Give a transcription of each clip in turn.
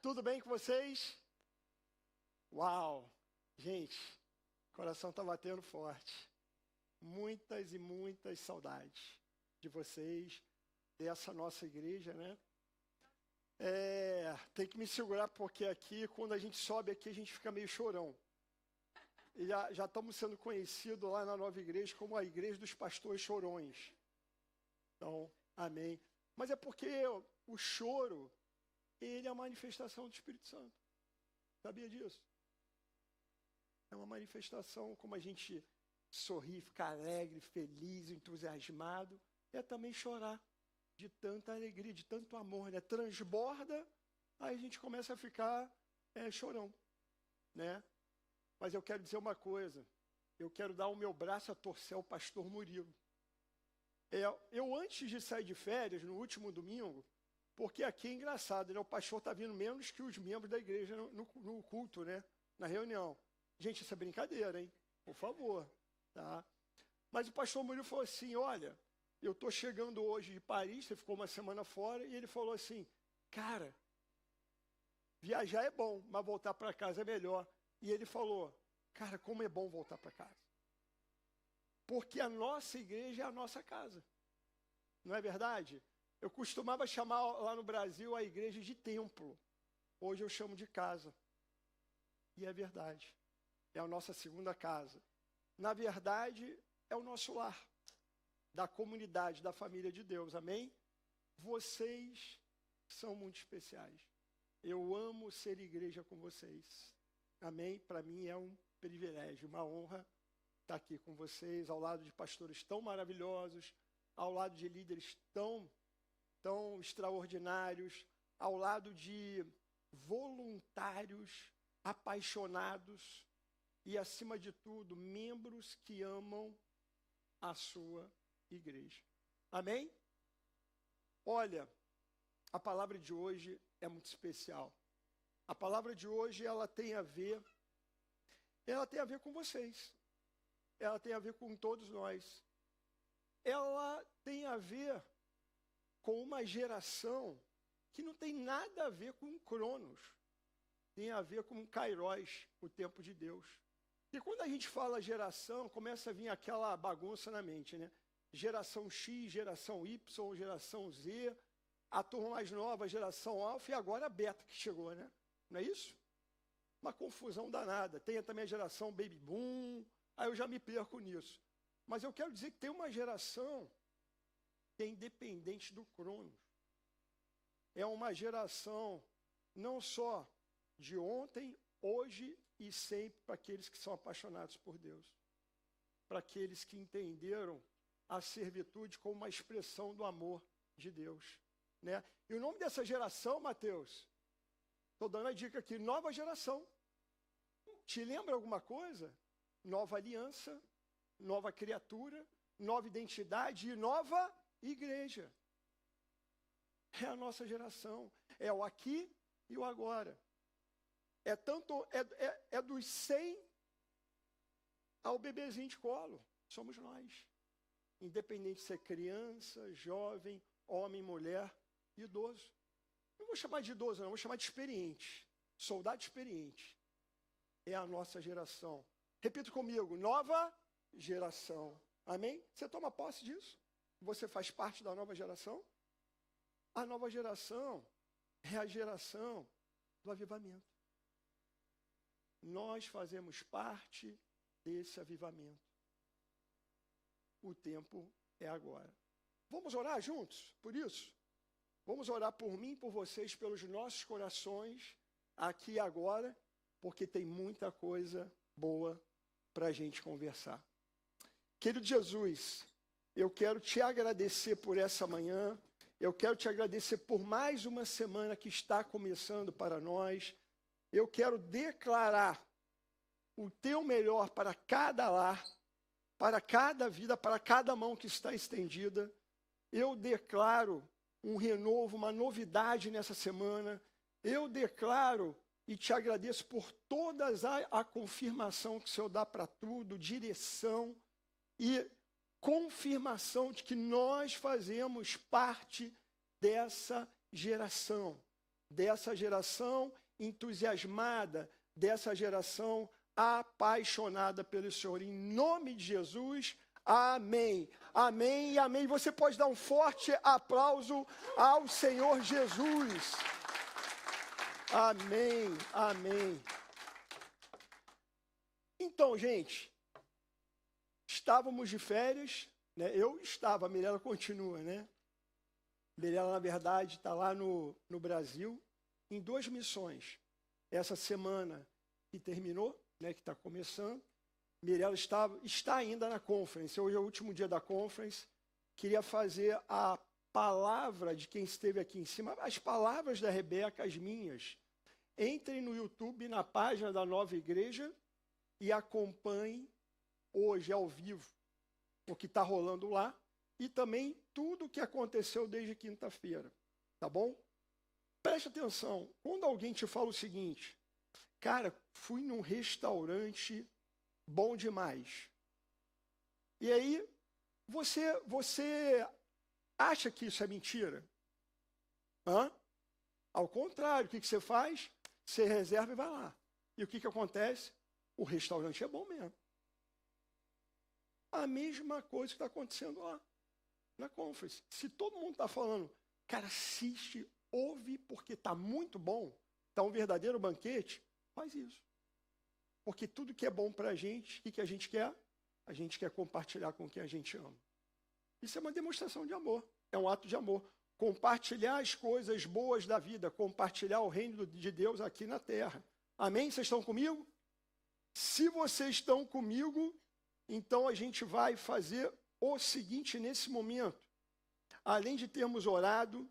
Tudo bem com vocês? Uau! Gente, o coração está batendo forte. Muitas e muitas saudades de vocês, dessa nossa igreja, né? Tem que me segurar porque aqui, quando a gente sobe aqui, a gente fica meio chorão. E já estamos sendo conhecidos lá na nova igreja como a igreja dos pastores chorões. Então, amém. Mas é porque o choro, ele é a manifestação do Espírito Santo. Sabia disso? É uma manifestação como a gente sorrir, ficar alegre, feliz, entusiasmado. É também chorar de tanta alegria, de tanto amor, né? Transborda, aí a gente começa a ficar chorão, né? Mas eu quero dizer uma coisa. Eu quero dar o meu braço a torcer ao pastor Murilo. Eu, antes de sair de férias, no último domingo, porque aqui é engraçado, né? O pastor está vindo menos que os membros da igreja no culto, né? Na reunião. Gente, isso é brincadeira, hein? Por favor, tá? Mas o pastor Murilo falou assim, olha, eu estou chegando hoje de Paris, você ficou uma semana fora, e ele falou assim, cara, viajar é bom, mas voltar para casa é melhor. E ele falou, cara, como é bom voltar para casa. Porque a nossa igreja é a nossa casa. Não é verdade? Eu costumava chamar lá no Brasil a igreja de templo. Hoje eu chamo de casa. E é verdade. É a nossa segunda casa. Na verdade, é o nosso lar. Da comunidade, da família de Deus. Amém? Vocês são muito especiais. Eu amo ser igreja com vocês. Amém? Para mim é um privilégio, uma honra estar aqui com vocês, ao lado de pastores tão maravilhosos, ao lado de líderes tão extraordinários, ao lado de voluntários apaixonados e, acima de tudo, membros que amam a sua igreja. Amém? Olha, a palavra de hoje é muito especial. A palavra de hoje, ela tem a ver com vocês. Ela tem a ver com todos nós. Ela tem a ver com uma geração que não tem nada a ver com Cronos. Tem a ver com Kairos, o tempo de Deus. E quando a gente fala geração, começa a vir aquela bagunça na mente, né? Geração X, geração Y, geração Z, a turma mais nova, geração Alfa, e agora a Beta que chegou, né? Não é isso? Uma confusão danada. Tem também a geração Baby Boom, aí eu já me perco nisso. Mas eu quero dizer que tem uma geração que é independente do Cronos. É uma geração não só de ontem, hoje e sempre, para aqueles que são apaixonados por Deus. Para aqueles que entenderam a servitude como uma expressão do amor de Deus, né? E o nome dessa geração, Mateus, estou dando a dica aqui, nova geração. Te lembra alguma coisa? Nova aliança, nova criatura, nova identidade e nova igreja. É a nossa geração. É o aqui e o agora. É dos 100 ao bebezinho de colo. Somos nós. Independente de ser criança, jovem, homem, mulher, idoso. Não vou chamar de idoso, não. Vou chamar de experiente. Soldado experiente. É a nossa geração. Repita comigo. Nova geração. Amém? Você toma posse disso? Você faz parte da nova geração? A nova geração é a geração do avivamento. Nós fazemos parte desse avivamento. O tempo é agora. Vamos orar juntos por isso? Vamos orar por mim, por vocês, pelos nossos corações, aqui e agora, porque tem muita coisa boa para a gente conversar. Querido Jesus, eu quero te agradecer por essa manhã, eu quero te agradecer por mais uma semana que está começando para nós. Eu quero declarar o teu melhor para cada lar, para cada vida, para cada mão que está estendida. Eu declaro um renovo, uma novidade nessa semana. Eu declaro e te agradeço por todas a confirmação que o Senhor dá para tudo, direção e confirmação de que nós fazemos parte dessa geração. dessa geração entusiasmada, dessa geração apaixonada pelo Senhor. Em nome de Jesus, amém. Amém e amém. Você pode dar um forte aplauso ao Senhor Jesus. Amém, amém. Então, gente, estávamos de férias, né? Eu estava, a Mirella continua, né? Mirella, na verdade, está lá no Brasil, em 2 missões. Essa semana que terminou, né, que está começando, Mirella está ainda na conference. Hoje é o último dia da conference. Queria fazer a palavra de quem esteve aqui em cima, as palavras da Rebeca, as minhas. Entrem no YouTube, na página da Nova Igreja, e acompanhem hoje ao vivo o que está rolando lá e também tudo o que aconteceu desde quinta-feira, tá bom? Preste atenção, quando alguém te fala o seguinte, cara, fui num restaurante bom demais. E aí, você acha que isso é mentira? Hã? Ao contrário, o que você faz? Você reserva e vai lá. E o que acontece? O restaurante é bom mesmo. A mesma coisa que está acontecendo lá, na conference. Se todo mundo está falando, cara, assiste, ouve, porque está muito bom, está um verdadeiro banquete, faz isso. Porque tudo que é bom para a gente, o que a gente quer? A gente quer compartilhar com quem a gente ama. Isso é uma demonstração de amor, é um ato de amor. Compartilhar as coisas boas da vida, compartilhar o reino de Deus aqui na terra. Amém? Vocês estão comigo? Se vocês estão comigo, então a gente vai fazer o seguinte nesse momento. Além de termos orado,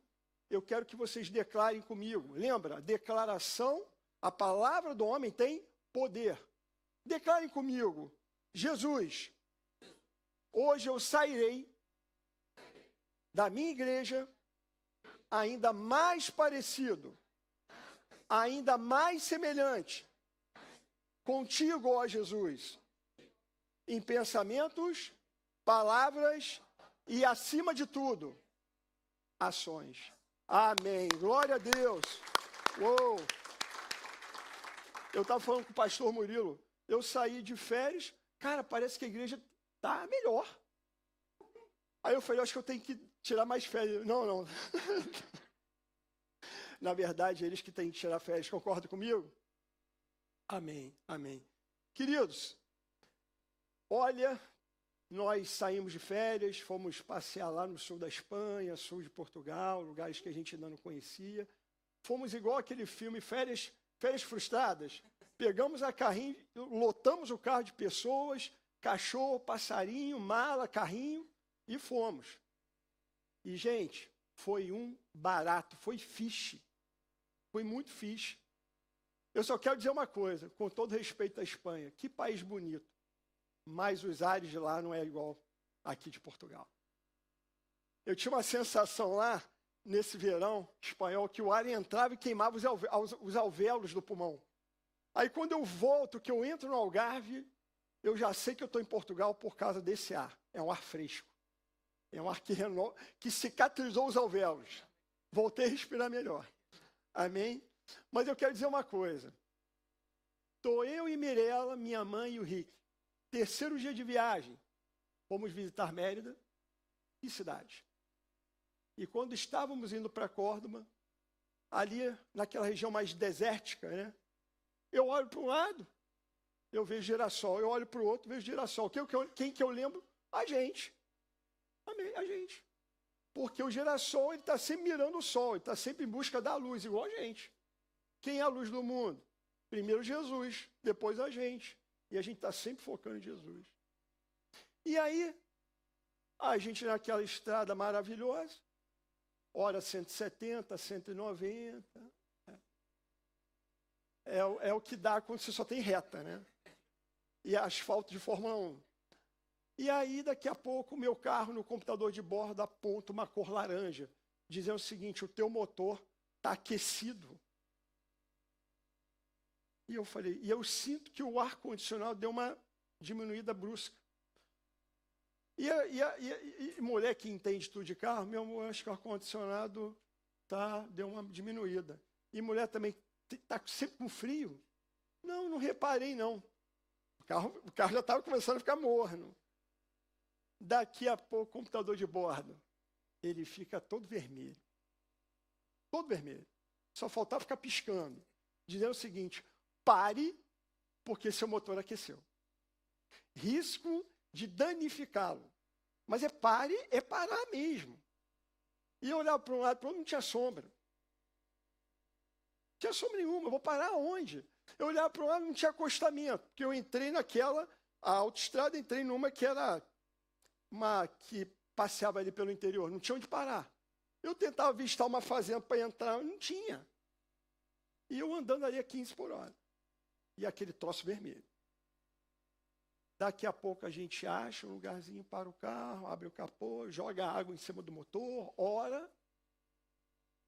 eu quero que vocês declarem comigo. Lembra? Declaração, a palavra do homem tem poder. Declarem comigo. Jesus, hoje eu sairei da minha igreja ainda mais parecido, ainda mais semelhante contigo, ó Jesus, em pensamentos, palavras e, acima de tudo, ações. Amém. Glória a Deus. Uou. Eu estava falando com o pastor Murilo, eu saí de férias, cara, parece que a igreja está melhor. Aí eu falei, acho que eu tenho que tirar mais férias. Não. Na verdade, eles que têm que tirar férias, concordam comigo? Amém, amém. Queridos, olha, nós saímos de férias, fomos passear lá no sul da Espanha, sul de Portugal, lugares que a gente ainda não conhecia. Fomos igual aquele filme Férias Frustradas. Pegamos a carrinho, lotamos o carro de pessoas, cachorro, passarinho, mala, carrinho, e fomos. E, gente, foi um barato, foi fiche. Foi muito fiche. Eu só quero dizer uma coisa, com todo respeito à Espanha, que país bonito, mas os ares de lá não é igual aqui de Portugal. Eu tinha uma sensação lá, nesse verão espanhol, que o ar entrava e queimava os alvéolos do pulmão. Aí quando eu volto, que eu entro no Algarve, eu já sei que eu estou em Portugal por causa desse ar. É um ar fresco. É um ar que cicatrizou os alvéolos. Voltei a respirar melhor. Amém? Mas eu quero dizer uma coisa. Estou eu e Mirella, minha mãe e o Rick. 3º dia de viagem. Fomos visitar Mérida e cidade. E quando estávamos indo para Córdoba, ali naquela região mais desértica, né? Eu olho para um lado, eu vejo girassol. Eu olho para o outro, vejo girassol. Quem que eu lembro? A gente. Amém, a gente. Porque o girassol está sempre mirando o sol, ele está sempre em busca da luz, igual a gente. Quem é a luz do mundo? Primeiro Jesus, depois a gente. E a gente está sempre focando em Jesus. E aí, a gente naquela estrada maravilhosa, hora 170, 190. É o que dá quando você só tem reta, né? E asfalto de Fórmula 1. E aí, daqui a pouco, o meu carro no computador de bordo aponta uma cor laranja, dizendo o seguinte, o teu motor está aquecido. E eu falei, e eu sinto que o ar-condicionado deu uma diminuída brusca. E mulher que entende tudo de carro, meu amor, acho que o ar-condicionado deu uma diminuída. E mulher também está sempre com frio? Não, não reparei, não. O carro já estava começando a ficar morno. Daqui a pouco, o computador de bordo, ele fica todo vermelho. Todo vermelho. Só faltava ficar piscando. Dizendo o seguinte, pare, porque seu motor aqueceu. Risco de danificá-lo. Mas é parar mesmo. E eu olhava para um lado, para o outro, não tinha sombra. Não tinha sombra nenhuma. Eu vou parar onde? Eu olhava para um lado, não tinha acostamento. Porque eu entrei a autoestrada, entrei numa que era uma que passeava ali pelo interior. Não tinha onde parar. Eu tentava avistar uma fazenda para entrar, não tinha. E eu andando ali a 15 por hora. E aquele troço vermelho. Daqui a pouco a gente acha um lugarzinho para o carro, abre o capô, joga água em cima do motor, ora.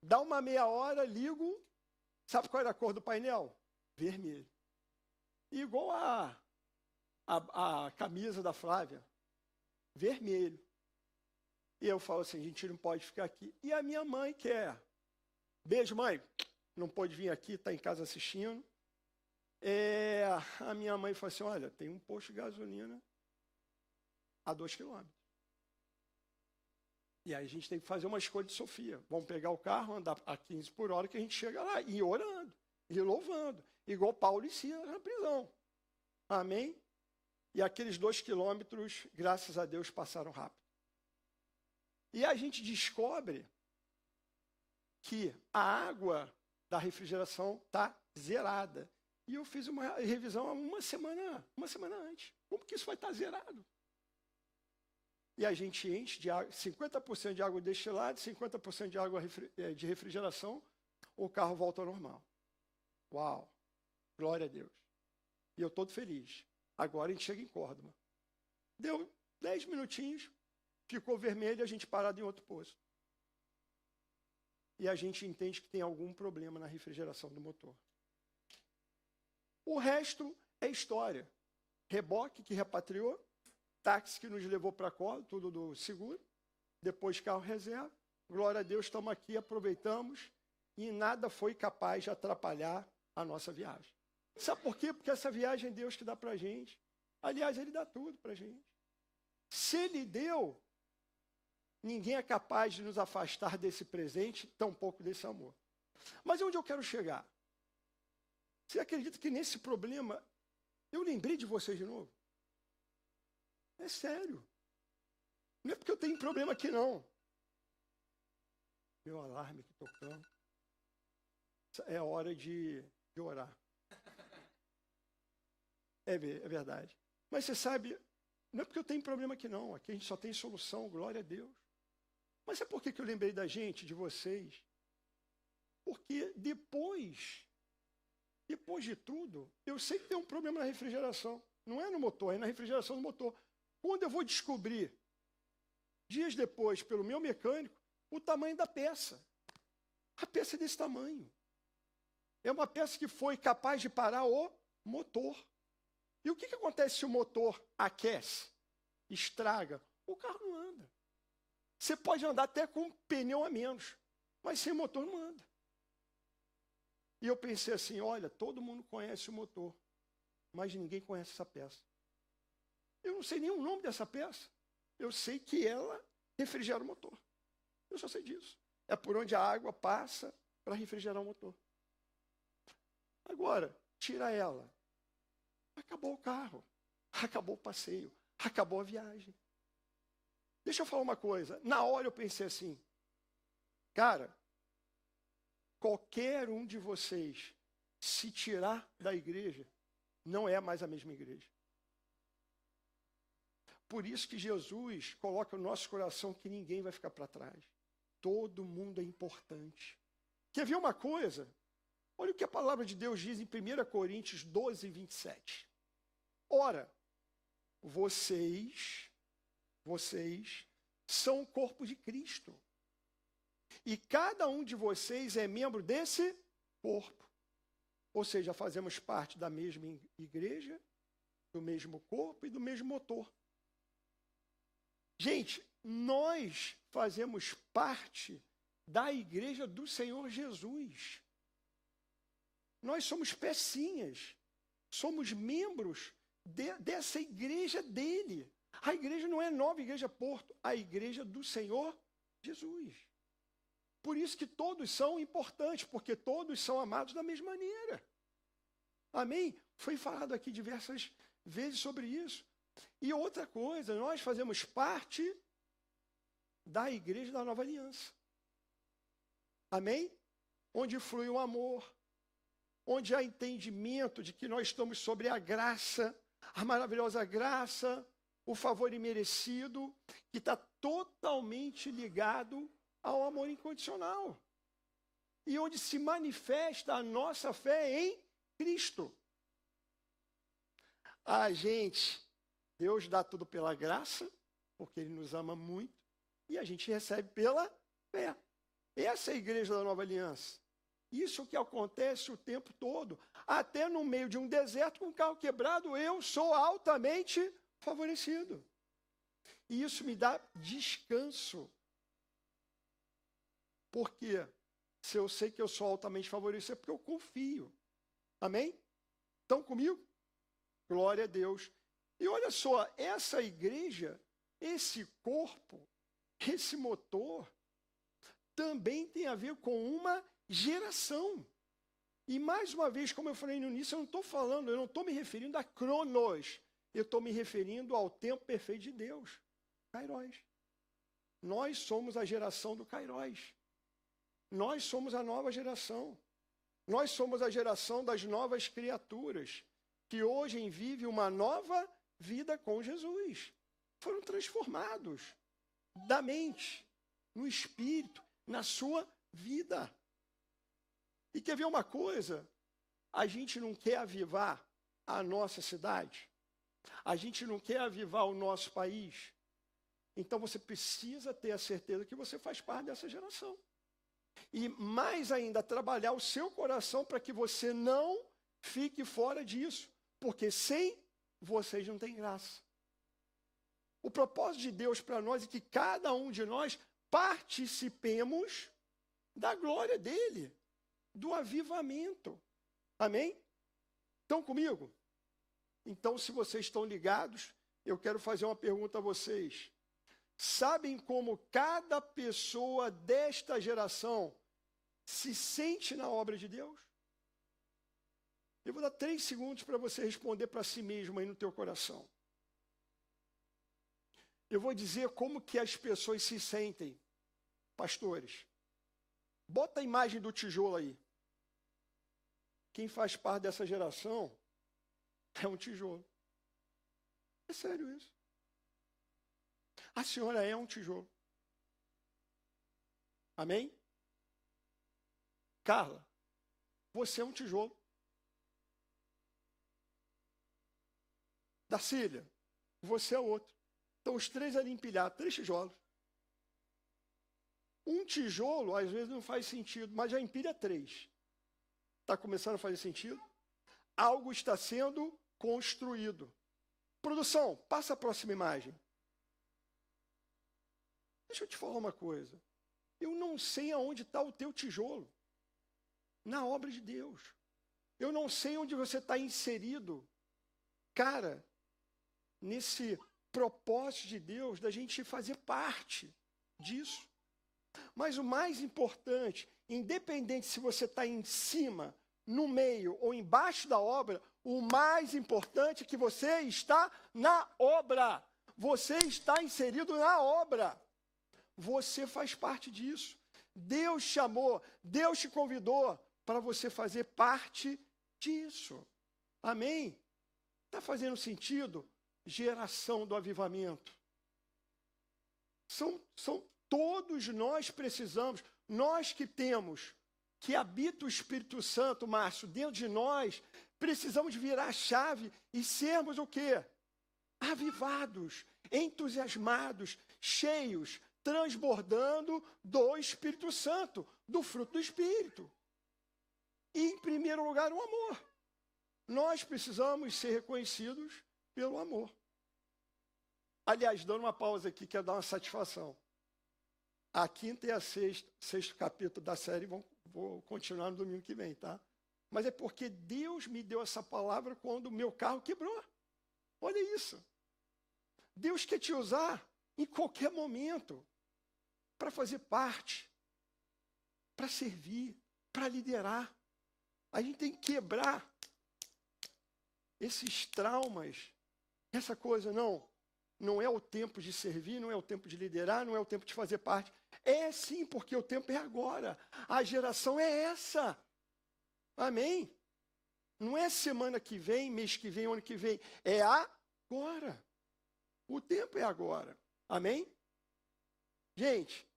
Dá uma meia hora, ligo. Sabe qual era a cor do painel? Vermelho. Igual a camisa da Flávia. Vermelho. E eu falo assim, a gente não pode ficar aqui. E a minha mãe quer. Beijo, mãe. Não pôde vir aqui, está em casa assistindo. A minha mãe falou assim, olha, tem um posto de gasolina a 2 quilômetros. E aí a gente tem que fazer uma escolha de Sofia. Vamos pegar o carro, andar a 15 por hora que a gente chega lá. E orando, e louvando. Igual Paulo e Silas na prisão. Amém? E aqueles 2 quilômetros, graças a Deus, passaram rápido. E a gente descobre que a água da refrigeração está zerada. E eu fiz uma revisão uma semana antes. Como que isso vai estar zerado? E a gente enche de água, 50% de água destilada, 50% de água de refrigeração, o carro volta ao normal. Uau! Glória a Deus. E eu todo feliz. Agora a gente chega em Córdoba. Deu 10 minutinhos, ficou vermelho e a gente parado em outro posto. E a gente entende que tem algum problema na refrigeração do motor. O resto é história. Reboque que repatriou, táxi que nos levou para Córdoba, tudo do seguro, depois carro reserva. Glória a Deus, estamos aqui, aproveitamos e nada foi capaz de atrapalhar a nossa viagem. Sabe por quê? Porque essa viagem é Deus que dá para a gente. Aliás, Ele dá tudo para a gente. Se Ele deu, ninguém é capaz de nos afastar desse presente, tampouco desse amor. Mas onde eu quero chegar? Você acredita que nesse problema eu lembrei de vocês de novo? É sério. Não é porque eu tenho problema aqui, não. Meu alarme aqui tocando. É hora de orar. É verdade. Mas você sabe, não é porque eu tenho problema aqui, não. Aqui a gente só tem solução, glória a Deus. Mas é por que eu lembrei da gente, de vocês? Porque depois de tudo, eu sei que tem um problema na refrigeração. Não é no motor, é na refrigeração do motor. Quando eu vou descobrir, dias depois, pelo meu mecânico, o tamanho da peça. A peça é desse tamanho. É uma peça que foi capaz de parar o motor. E o que acontece se o motor aquece, estraga? O carro não anda. Você pode andar até com um pneu a menos, mas sem motor não anda. E eu pensei assim, olha, todo mundo conhece o motor, mas ninguém conhece essa peça. Eu não sei nem o nome dessa peça. Eu sei que ela refrigera o motor. Eu só sei disso. É por onde a água passa para refrigerar o motor. Agora, tira ela. Acabou o carro. Acabou o passeio. Acabou a viagem. Deixa eu falar uma coisa. Na hora eu pensei assim, cara, qualquer um de vocês, se tirar da igreja, não é mais a mesma igreja. Por isso que Jesus coloca no nosso coração que ninguém vai ficar para trás. Todo mundo é importante. Quer ver uma coisa? Olha o que a palavra de Deus diz em 1 Coríntios 12, 27. Ora, vocês são o corpo de Cristo. E cada um de vocês é membro desse corpo. Ou seja, fazemos parte da mesma igreja, do mesmo corpo e do mesmo motor. Gente, nós fazemos parte da igreja do Senhor Jesus. Nós somos pecinhas. Somos membros dessa igreja dele. A igreja não é Nova Igreja Porto, a igreja do Senhor Jesus. Por isso que todos são importantes, porque todos são amados da mesma maneira. Amém? Foi falado aqui diversas vezes sobre isso. E outra coisa, nós fazemos parte da igreja da Nova Aliança. Amém? Onde flui o amor, onde há entendimento de que nós estamos sobre a graça, a maravilhosa graça, o favor imerecido, que está totalmente ligado ao amor incondicional. E onde se manifesta a nossa fé em Cristo. Deus dá tudo pela graça, porque Ele nos ama muito, e a gente recebe pela fé. Essa é a igreja da Nova Aliança. Isso que acontece o tempo todo. Até no meio de um deserto com um carro quebrado, eu sou altamente favorecido. E isso me dá descanso. Por quê? Se eu sei que eu sou altamente favorecido, é porque eu confio. Amém? Estão comigo? Glória a Deus. E olha só, essa igreja, esse corpo, esse motor, também tem a ver com uma geração. E mais uma vez, como eu falei no início, eu não estou me referindo a Cronos, eu estou me referindo ao tempo perfeito de Deus, Kairos. Nós somos a geração do Kairos. Nós somos a nova geração. Nós somos a geração das novas criaturas, que hoje vivem uma nova vida com Jesus. Foram transformados da mente, no espírito, na sua vida. E quer ver uma coisa? A gente não quer avivar a nossa cidade. A gente não quer avivar o nosso país. Então você precisa ter a certeza que você faz parte dessa geração. E mais ainda, trabalhar o seu coração para que você não fique fora disso. Porque sem vocês não tem graça. O propósito de Deus para nós é que cada um de nós participemos da glória dele, do avivamento. Amém? Estão comigo? Então, se vocês estão ligados, eu quero fazer uma pergunta a vocês. Sabem como cada pessoa desta geração se sente na obra de Deus? Eu vou dar 3 segundos para você responder para si mesmo aí no teu coração. Eu vou dizer como que as pessoas se sentem. Pastores, bota a imagem do tijolo aí. Quem faz parte dessa geração é um tijolo. É sério isso. A senhora é um tijolo. Amém? Carla, você é um tijolo. Darcília, você é outro. Então, os 3 ali empilhados, 3 tijolos. Um tijolo, às vezes, não faz sentido, mas já empilha 3. Está começando a fazer sentido? Algo está sendo construído. Produção, passa a próxima imagem. Deixa eu te falar uma coisa. Eu não sei aonde está o teu tijolo. Na obra de Deus. Eu não sei onde você está inserido. Cara, nesse propósito de Deus, da gente fazer parte disso. Mas o mais importante, independente se você está em cima, no meio ou embaixo da obra, o mais importante é que você está na obra. Você está inserido na obra. Você faz parte disso. Deus te chamou, Deus te convidou para você fazer parte disso. Amém? Está fazendo sentido? Geração do avivamento. Todos nós precisamos, nós que habita o Espírito Santo, Márcio, dentro de nós, precisamos virar a chave e sermos o quê? Avivados, entusiasmados, cheios, transbordando do Espírito Santo, do fruto do Espírito. E, em primeiro lugar, o amor. Nós precisamos ser reconhecidos pelo amor. Aliás, dando uma pausa aqui, quero dar uma satisfação. A 5º e a 6º capítulo da série vou continuar no domingo que vem, tá? mas é porque Deus me deu essa palavra quando o meu carro quebrou. Olha isso. Deus quer te usar em qualquer momento para fazer parte, para servir, para liderar. A gente tem que quebrar esses traumas, essa coisa, não é o tempo de servir, não é o tempo de liderar, não é o tempo de fazer parte. É sim, porque o tempo é agora. A geração é essa. Amém? Não é semana que vem, mês que vem, ano que vem. É agora. O tempo é agora. Amém? Gente,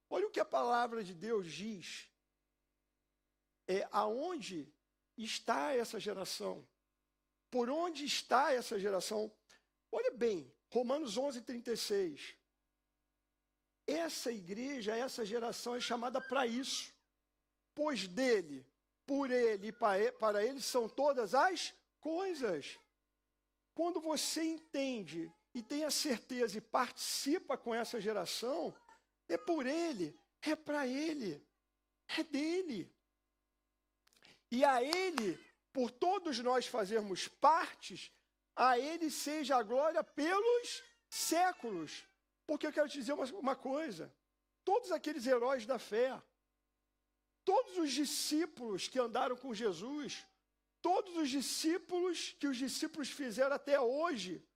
olha o que a palavra de Deus diz. Aonde está essa geração? Por onde está essa geração? Olha bem, Romanos 11:36. Essa igreja, essa geração é chamada para isso. Pois dele, por ele e para ele são todas as coisas. Quando você entende e tem a certeza e participa com essa geração, é por ele, é para ele, é dele. E a ele, por todos nós fazermos partes, a ele seja a glória pelos séculos. Porque eu quero te dizer uma coisa, todos aqueles heróis da fé, todos os discípulos que andaram com Jesus, todos os discípulos que os discípulos fizeram até hoje,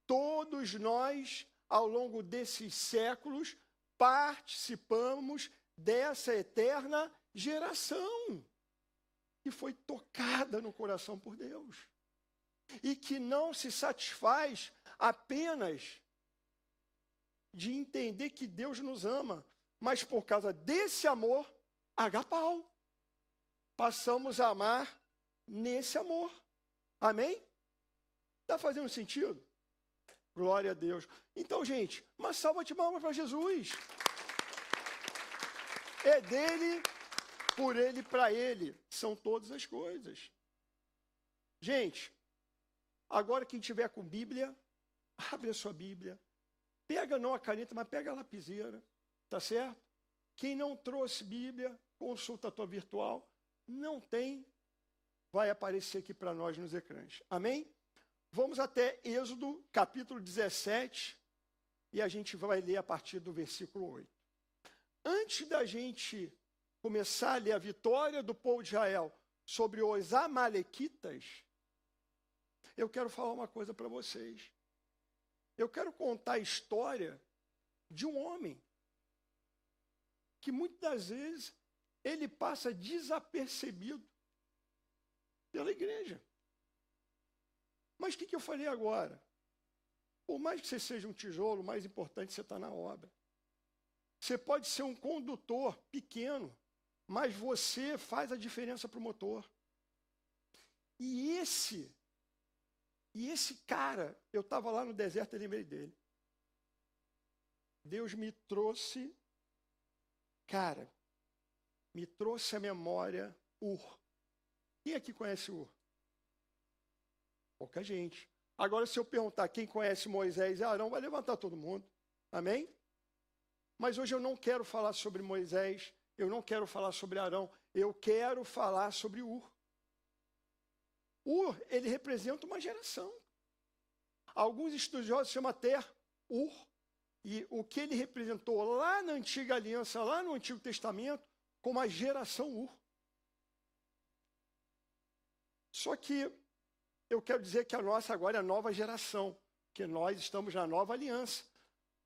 todos nós, ao longo desses séculos, participamos dessa eterna geração que foi tocada no coração por Deus e que não se satisfaz apenas de entender que Deus nos ama, mas por causa desse amor, agapau, passamos a amar nesse amor. Amém? Está fazendo sentido? Glória a Deus. Então, gente, uma salva de palmas para Jesus. É dele, por ele e para ele. São todas as coisas. Gente, agora quem tiver com Bíblia, abre a sua Bíblia. Pega não a caneta, mas pega a lapiseira. Tá certo? Quem não trouxe Bíblia, consulta a tua virtual. Não tem, vai aparecer aqui para nós nos ecrãs. Amém? Vamos até Êxodo, capítulo 17, e a gente vai ler a partir do versículo 8. Antes da gente começar a ler a vitória do povo de Israel sobre os amalequitas, eu quero falar uma coisa para vocês. Eu quero contar a história de um homem que muitas das vezes ele passa desapercebido pela igreja. Mas o que eu falei agora? Por mais que você seja um tijolo, o mais importante é você estar na obra. Você pode ser um condutor pequeno, mas você faz a diferença para o motor. E esse cara, eu estava lá no deserto e lembrei dele. Deus me trouxe, me trouxe à memória Ur. Quem aqui conhece Ur? Pouca gente. Agora, se eu perguntar quem conhece Moisés e Arão, vai levantar todo mundo. Amém? Mas hoje eu não quero falar sobre Moisés, eu não quero falar sobre Arão, eu quero falar sobre Ur. Ur, ele representa uma geração. Alguns estudiosos chamam até Ur, e o que ele representou lá na Antiga Aliança, lá no Antigo Testamento, como a geração Ur. Só que eu quero dizer que a nossa agora é a nova geração, que nós estamos na nova aliança.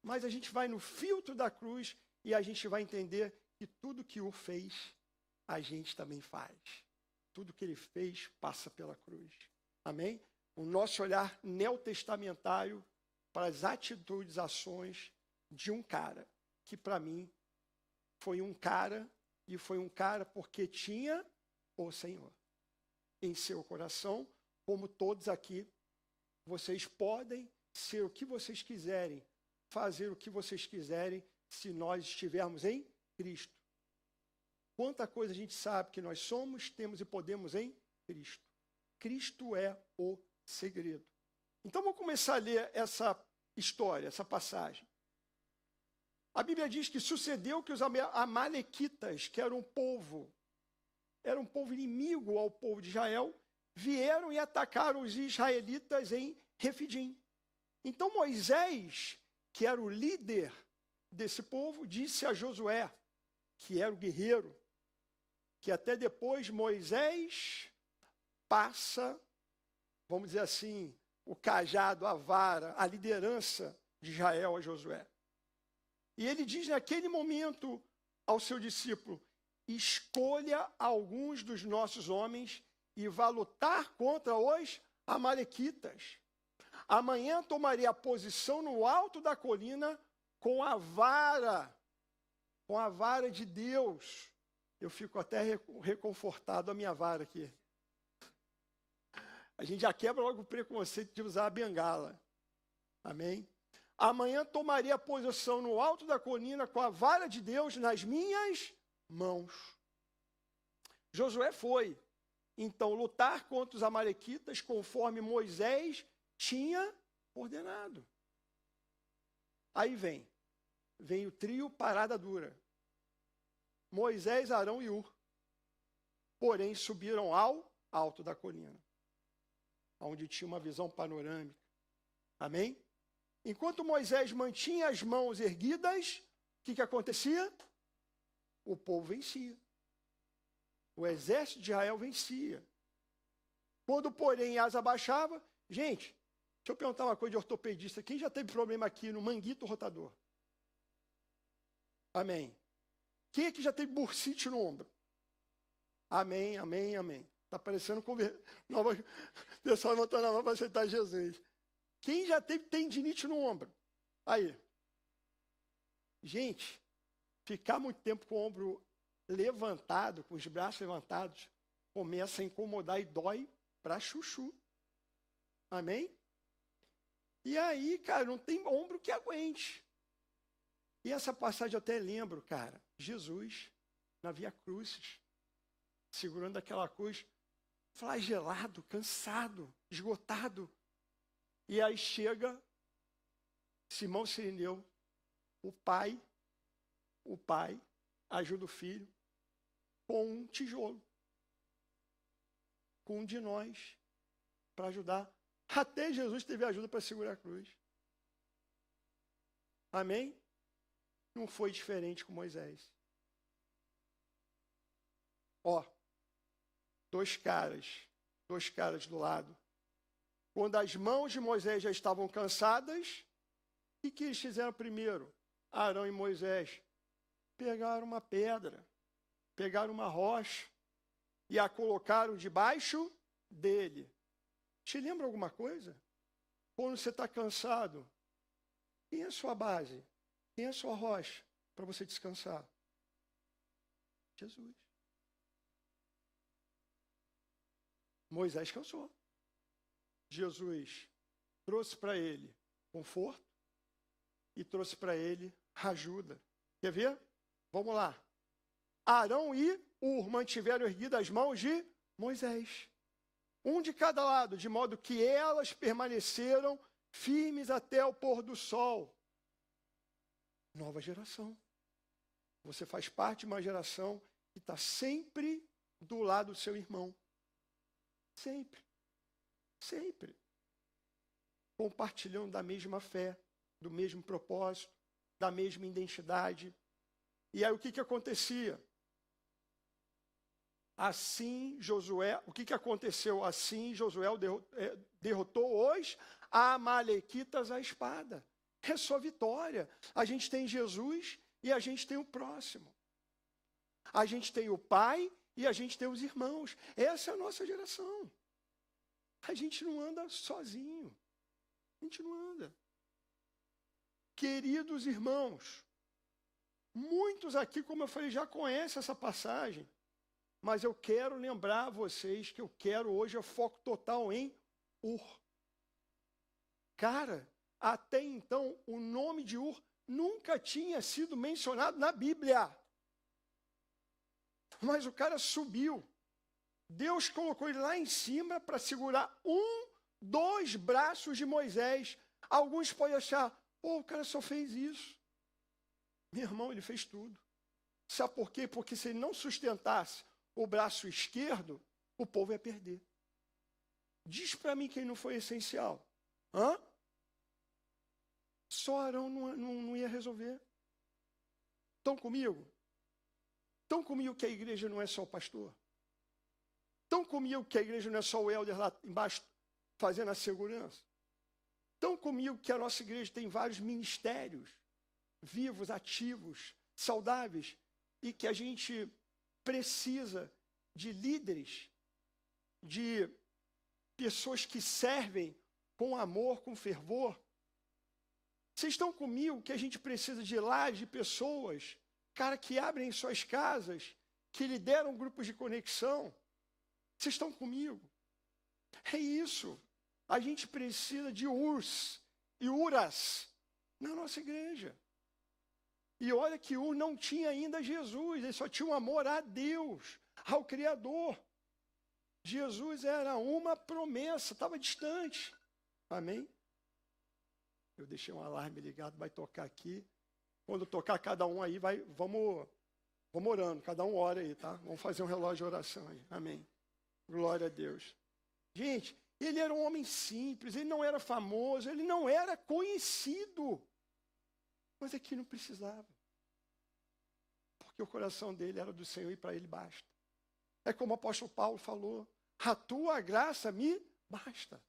Mas a gente vai no filtro da cruz e a gente vai entender que tudo que Ur fez, a gente também faz. Tudo que ele fez passa pela cruz. Amém? O nosso olhar neotestamentário para as atitudes, ações de um cara, que para mim foi um cara, e foi um cara porque tinha o Senhor em seu coração, como todos aqui. Vocês podem ser o que vocês quiserem, fazer o que vocês quiserem, se nós estivermos em Cristo. Quanta coisa a gente sabe que nós somos, temos e podemos em Cristo. Cristo é o segredo. Então, vou começar a ler essa história, essa passagem. A Bíblia diz que sucedeu que os amalequitas, que era um povo era um povo inimigo ao povo de Israel, vieram e atacaram os israelitas em Refidim. Então Moisés, que era o líder desse povo, disse a Josué, que era o guerreiro, que até depois Moisés passa, vamos dizer assim, o cajado, a vara, a liderança de Israel a Josué. E ele diz naquele momento ao seu discípulo, escolha alguns dos nossos homens e vá lutar contra os amalequitas. Amanhã tomarei a posição no alto da colina com a vara de Deus. Eu fico até reconfortado a minha vara aqui. A gente já quebra logo o preconceito de usar a bengala. Amém? Amanhã tomarei a posição no alto da colina com a vara de Deus nas minhas mãos. Josué foi, então, lutar contra os amalequitas conforme Moisés tinha ordenado. Aí vem o trio parada dura. Moisés, Arão e Hur. Porém, subiram ao alto da colina, onde tinha uma visão panorâmica. Amém? Enquanto Moisés mantinha as mãos erguidas, o que acontecia? O povo vencia. O exército de Israel vencia. Quando, porém, as abaixava... Gente, deixa eu perguntar uma coisa de ortopedista. Quem já teve problema aqui no manguito rotador? Amém. Quem aqui já teve bursite no ombro? Amém, amém, amém. Está parecendo nova... O pessoal levantando a mão para aceitar Jesus. Quem já teve tendinite no ombro? Aí. Gente, ficar muito tempo com o ombro levantado, com os braços levantados, começa a incomodar e dói para chuchu. Amém? E aí, cara, não tem ombro que aguente. E essa passagem eu até lembro, cara, Jesus na Via Crucis, segurando aquela cruz, flagelado, cansado, esgotado. E aí chega Simão Cirineu, o pai ajuda o filho com um tijolo, com um de nós, para ajudar. Até Jesus teve ajuda para segurar a cruz. Amém? Não foi diferente com Moisés. Ó, dois caras do lado. Quando as mãos de Moisés já estavam cansadas, o que eles fizeram primeiro? Arão e Moisés pegaram uma pedra, pegaram uma rocha e a colocaram debaixo dele. Te lembra alguma coisa? Quando você está cansado, quem é a sua base? Quem é a sua rocha para você descansar? Jesus. Moisés cansou. Jesus trouxe para ele conforto e trouxe para ele ajuda. Quer ver? Vamos lá. Arão e Hur mantiveram erguidas as mãos de Moisés, um de cada lado, de modo que elas permaneceram firmes até o pôr do sol. Nova geração. Você faz parte de uma geração que está sempre do lado do seu irmão. Sempre. Sempre. Compartilhando da mesma fé, do mesmo propósito, da mesma identidade. E aí o que acontecia? Assim Josué, o que aconteceu? Assim Josué derrotou os amalequitas à espada. É só vitória. A gente tem Jesus e a gente tem o próximo. A gente tem o pai e a gente tem os irmãos. Essa é a nossa geração. A gente não anda sozinho. A gente não anda. Queridos irmãos, muitos aqui, como eu falei, já conhecem essa passagem. Mas eu quero lembrar a vocês que eu quero hoje o foco total em Hur. Cara, até então o nome de Hur nunca tinha sido mencionado na Bíblia. Mas o cara subiu. Deus colocou ele lá em cima para segurar dois braços de Moisés. Alguns podem achar, pô, o cara só fez isso. Meu irmão, ele fez tudo. Sabe por quê? Porque se ele não sustentasse o braço esquerdo, o povo ia perder. Diz para mim quem não foi essencial. Hã? Só Arão não ia resolver. Estão comigo? Estão comigo que a igreja não é só o pastor? Estão comigo que a igreja não é só o elder lá embaixo fazendo a segurança? Estão comigo que a nossa igreja tem vários ministérios vivos, ativos, saudáveis, e que a gente precisa de líderes, de pessoas que servem com amor, com fervor? Vocês estão comigo que a gente precisa de lares, de pessoas, cara, que abrem suas casas, que lideram grupos de conexão? Vocês estão comigo? É isso. A gente precisa de urs e uras na nossa igreja. E olha que Ur não tinha ainda Jesus, ele só tinha um amor a Deus, ao Criador. Jesus era uma promessa, estava distante. Amém? Eu deixei um alarme ligado, vai tocar aqui. Quando tocar, cada um aí vamos orando, cada um ora aí, tá? Vamos fazer um relógio de oração aí. Amém. Glória a Deus. Gente, ele era um homem simples, ele não era famoso, ele não era conhecido. Mas aqui não precisava. Porque o coração dele era do Senhor e para ele basta. É como o apóstolo Paulo falou: a tua graça me basta.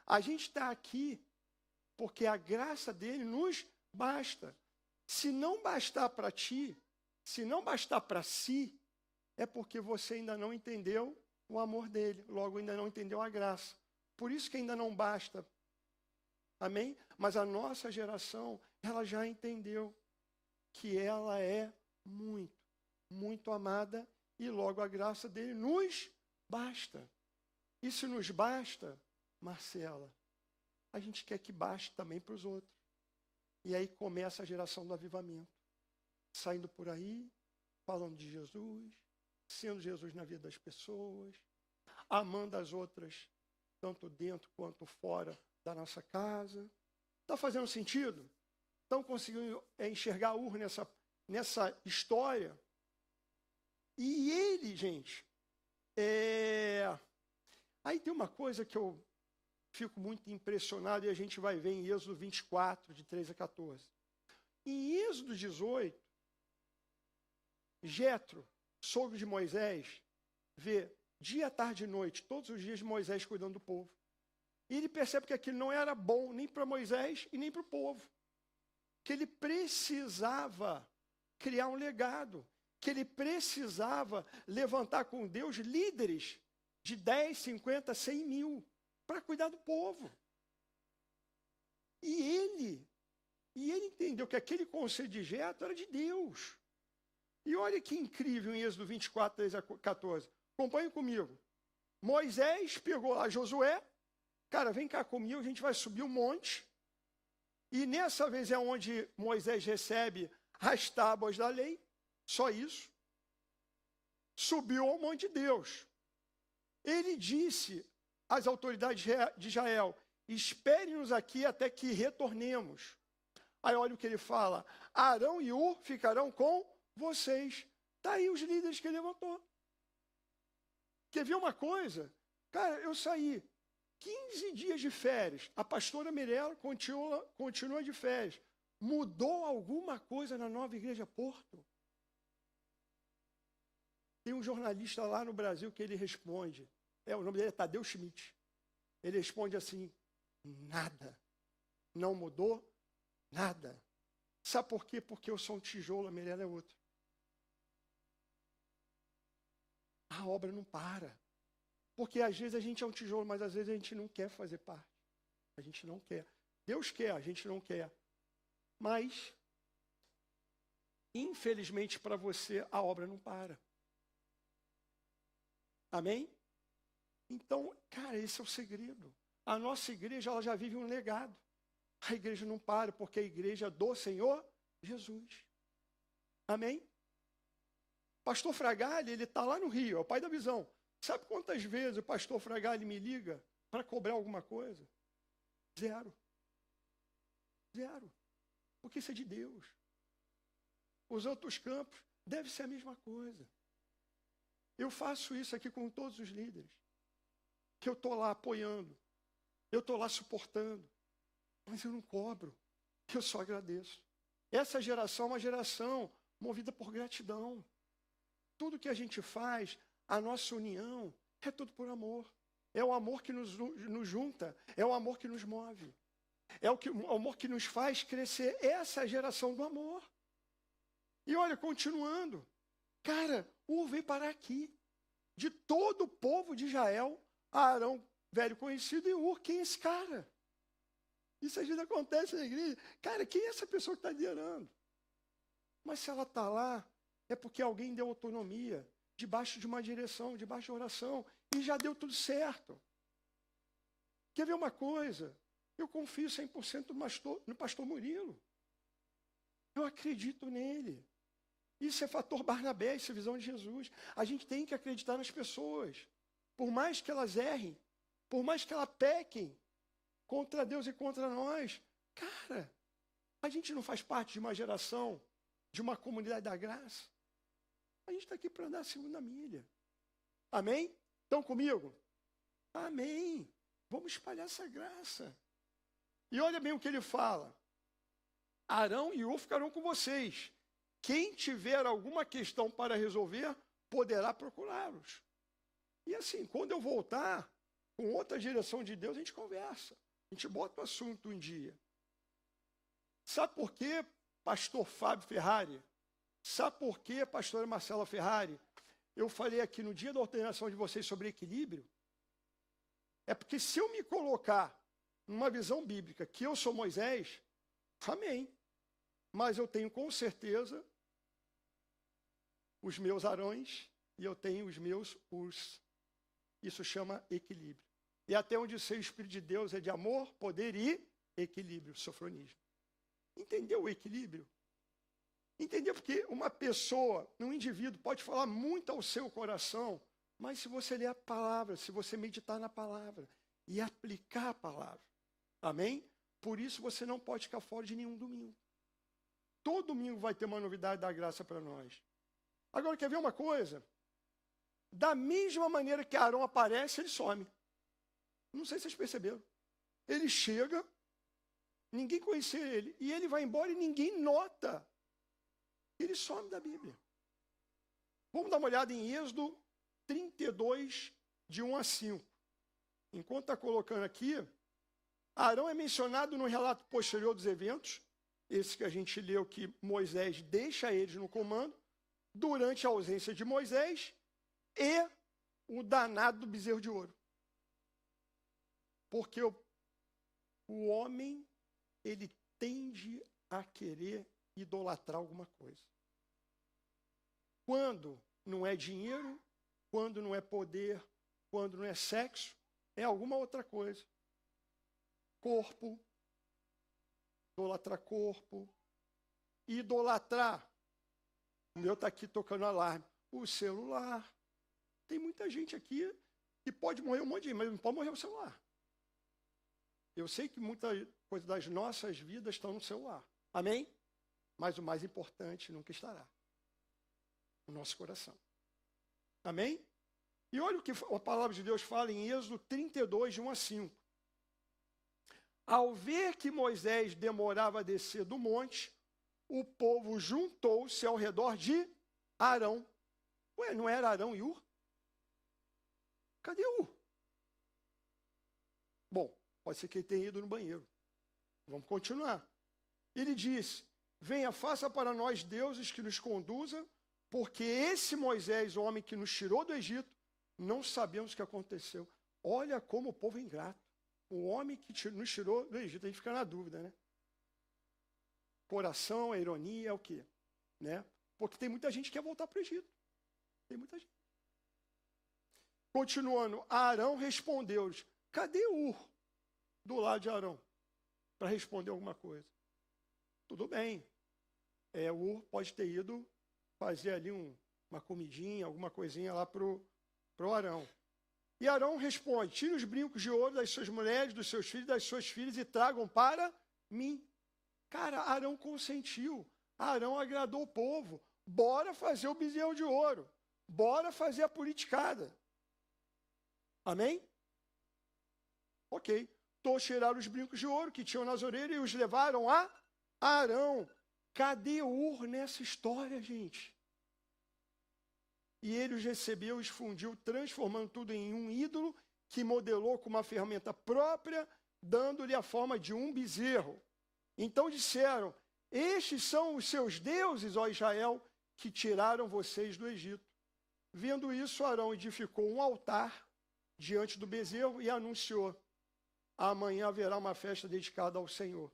A gente está aqui porque a graça dele nos basta. Se não bastar para ti, se não bastar para si, é porque você ainda não entendeu o amor dele, logo ainda não entendeu a graça. Por isso que ainda não basta. Amém? Mas a nossa geração, ela já entendeu que ela é muito, muito amada e logo a graça dele nos basta. E se nos basta, Marcela, a gente quer que baste também para os outros. E aí começa a geração do avivamento. Saindo por aí, falando de Jesus, sendo Jesus na vida das pessoas, amando as outras, tanto dentro quanto fora da nossa casa. Está fazendo sentido? Estão conseguindo enxergar Ur nessa história? E ele, gente, aí tem uma coisa que eu fico muito impressionado e a gente vai ver em Êxodo 24, de 13 a 14. Em Êxodo 18, Jetro, sogro de Moisés, vê dia, tarde e noite, todos os dias de Moisés cuidando do povo. E ele percebe que aquilo não era bom nem para Moisés e nem para o povo. Que ele precisava criar um legado. Que ele precisava levantar com Deus líderes de 10, 50, 100 mil para cuidar do povo. E ele entendeu que aquele conselho de Jetro era de Deus. E olha que incrível em Êxodo 24, 13 a 14. Acompanhe comigo. Moisés pegou lá Josué. Cara, vem cá comigo, a gente vai subir um monte. E nessa vez é onde Moisés recebe as tábuas da lei. Só isso. Subiu ao monte de Deus. Ele disse às autoridades de Israel: espere-nos aqui até que retornemos. Aí olha o que ele fala: Arão e Ur ficarão com vocês. Está aí os líderes que ele levantou. Quer ver uma coisa? Cara, eu saí 15 dias de férias. A pastora Mirella continua de férias. Mudou alguma coisa na Nova Igreja Porto? Tem um jornalista lá no Brasil que ele responde. O nome dele é Tadeu Schmidt. Ele responde assim: nada. Não mudou nada. Sabe por quê? Porque eu sou um tijolo, a Mirella é outro. A obra não para. Porque às vezes a gente é um tijolo, mas às vezes a gente não quer fazer parte. A gente não quer. Deus quer, a gente não quer. Mas, infelizmente para você, a obra não para. Amém? Então, cara, esse é o segredo. A nossa igreja, ela já vive um legado. A igreja não para, porque é a igreja do Senhor Jesus. Amém? Pastor Fragale, ele está lá no Rio, é o pai da visão. Sabe quantas vezes o pastor Fragale me liga para cobrar alguma coisa? 0. 0. Porque isso é de Deus. Os outros campos deve ser a mesma coisa. Eu faço isso aqui com todos os líderes. Que eu estou lá apoiando, eu estou lá suportando, mas eu não cobro, eu só agradeço. Essa geração é uma geração movida por gratidão. Tudo que a gente faz, a nossa união, é tudo por amor. É o amor que nos junta, é o amor que nos move. É o amor que nos faz crescer. Essa é a geração do amor. E olha, continuando. Cara, Ur veio parar aqui. De todo o povo de Israel, Arão, velho conhecido, e Ur, quem é esse cara? Isso às vezes acontece na igreja. Cara, quem é essa pessoa que está liderando? Mas se ela está lá, é porque alguém deu autonomia, debaixo de uma direção, debaixo de oração, e já deu tudo certo. Quer ver uma coisa? Eu confio 100% no pastor Murilo. Eu acredito nele. Isso é fator Barnabé, isso é visão de Jesus. A gente tem que acreditar nas pessoas. Por mais que elas errem, por mais que elas pequem contra Deus e contra nós, cara, a gente não faz parte de uma geração, de uma comunidade da graça. A gente está aqui para andar a segunda milha. Amém? Estão comigo? Amém. Vamos espalhar essa graça. E olha bem o que ele fala. Arão e Ur ficarão com vocês. Quem tiver alguma questão para resolver, poderá procurá-los. E assim, quando eu voltar, com outra direção de Deus, a gente conversa. A gente bota o assunto em dia. Sabe por quê, pastor Fábio Ferrari? Sabe por quê, pastora Marcela Ferrari? Eu falei aqui no dia da ordenação de vocês sobre equilíbrio. É porque se eu me colocar numa visão bíblica que eu sou Moisés, amém. Mas eu tenho com certeza os meus Arões e eu tenho os meus Urs. Isso chama equilíbrio. E até onde sei o Espírito de Deus é de amor, poder e equilíbrio, sofronismo. Entendeu o equilíbrio? Entendeu? Porque uma pessoa, um indivíduo, pode falar muito ao seu coração, mas se você ler a palavra, se você meditar na palavra e aplicar a palavra, amém? Por isso você não pode ficar fora de nenhum domingo. Todo domingo vai ter uma novidade da graça para nós. Agora, quer ver uma coisa? Da mesma maneira que Arão aparece, ele some. Não sei se vocês perceberam. Ele chega, ninguém conhecia ele, e ele vai embora e ninguém nota. Ele some da Bíblia. Vamos dar uma olhada em Êxodo 32, de 1 a 5. Enquanto está colocando aqui, Arão é mencionado no relato posterior dos eventos, esse que a gente leu que Moisés deixa eles no comando, durante a ausência de Moisés e o danado do bezerro de ouro. Porque o homem, ele tende a querer idolatrar alguma coisa. Quando não é dinheiro, quando não é poder, quando não é sexo, é alguma outra coisa. Corpo, idolatrar corpo, idolatrar. O meu está aqui tocando alarme. O celular. Tem muita gente aqui que pode morrer um monte de gente, mas não pode morrer o celular. Eu sei que muita coisa das nossas vidas estão no celular. Amém? Mas o mais importante nunca estará. O nosso coração. Amém? E olha o que a palavra de Deus fala em Êxodo 32, de 1 a 5. Ao ver que Moisés demorava a descer do monte, o povo juntou-se ao redor de Arão. Ué, não era Arão e Ur? Cadê Ur? Bom, pode ser que ele tenha ido no banheiro. Vamos continuar. Ele disse: venha, faça para nós deuses que nos conduzam, porque esse Moisés, o homem que nos tirou do Egito, não sabemos o que aconteceu. Olha como o povo é ingrato. O homem que nos tirou do Egito, a gente fica na dúvida, né? Coração, a ironia, é o quê? Né? Porque tem muita gente que quer voltar para o Egito. Tem muita gente. Continuando, Arão respondeu-lhes: cadê Ur do lado de Arão? Para responder alguma coisa. Tudo bem. Ur pode ter ido fazer ali uma comidinha, alguma coisinha lá pro Arão. E Arão responde: tire os brincos de ouro das suas mulheres, dos seus filhos, das suas filhas e tragam para mim. Cara, Arão consentiu. Arão agradou o povo. Bora fazer o bezerro de ouro. bora fazer a politicada. Amém? Ok. Tiraram os brincos de ouro que tinham nas orelhas e os levaram a Arão. Cadê Ur nessa história, gente? E ele os recebeu, os fundiu, transformando tudo em um ídolo que modelou com uma ferramenta própria, dando-lhe a forma de um bezerro. Então disseram: estes são os seus deuses, ó Israel, que tiraram vocês do Egito. Vendo isso, Arão edificou um altar diante do bezerro e anunciou: amanhã haverá uma festa dedicada ao Senhor.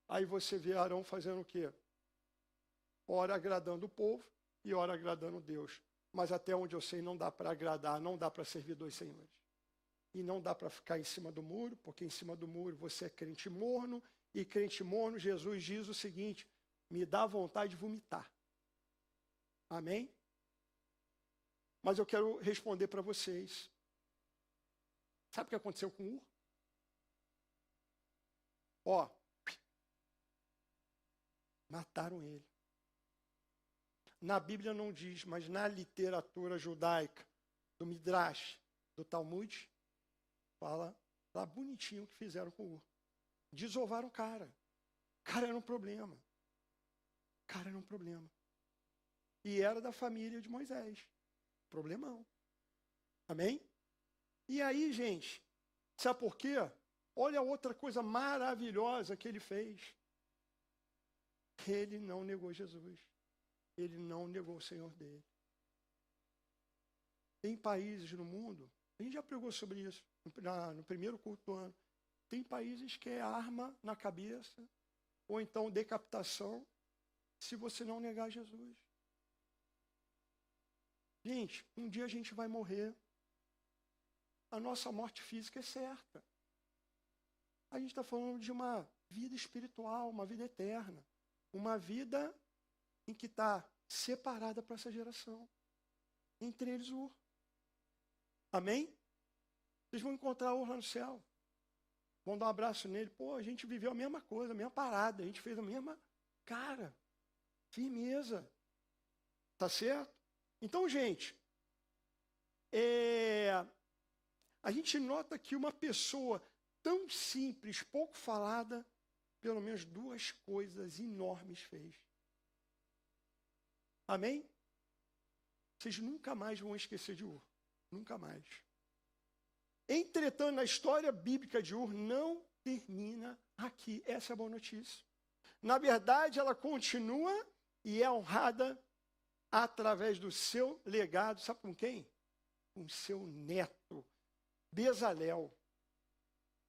Aí você vê Arão fazendo o quê? Ora agradando o povo e ora agradando Deus. Mas até onde eu sei, não dá para agradar, não dá para servir dois senhores. E não dá para ficar em cima do muro, porque em cima do muro você é crente morno, e crente morno, Jesus diz o seguinte: me dá vontade de vomitar. Amém? Mas eu quero responder para vocês. Sabe o que aconteceu com Ur? Ó, mataram ele. Na Bíblia não diz, mas na literatura judaica, do Midrash, do Talmud, fala lá bonitinho o que fizeram com Ur. Desovaram o cara. O cara era um problema. O cara era um problema. E era da família de Moisés. Problemão. Amém? E aí, gente, sabe por quê? Olha outra coisa maravilhosa que ele fez. Ele não negou Jesus. Ele não negou o Senhor dele. Tem países no mundo, a gente já pregou sobre isso no primeiro culto do ano. Tem países que é arma na cabeça, ou então decapitação, se você não negar Jesus. Gente, um dia a gente vai morrer. A nossa morte física é certa. A gente está falando de uma vida espiritual, uma vida eterna. Uma vida em que está separada para essa geração. Entre eles Ur. Amém? Vocês vão encontrar Ur lá no céu. Vão dar um abraço nele. Pô, a gente viveu a mesma coisa, a mesma parada. A gente fez a mesma... Cara, firmeza. Tá certo? Então, gente, a gente nota que uma pessoa tão simples, pouco falada, pelo menos duas coisas enormes fez. Amém? Vocês nunca mais vão esquecer de Ur. Nunca mais. Entretanto, na história bíblica de Ur não termina aqui. Essa é a boa notícia. Na verdade, ela continua e é honrada através do seu legado. Sabe com quem? Com seu neto, Bezalel.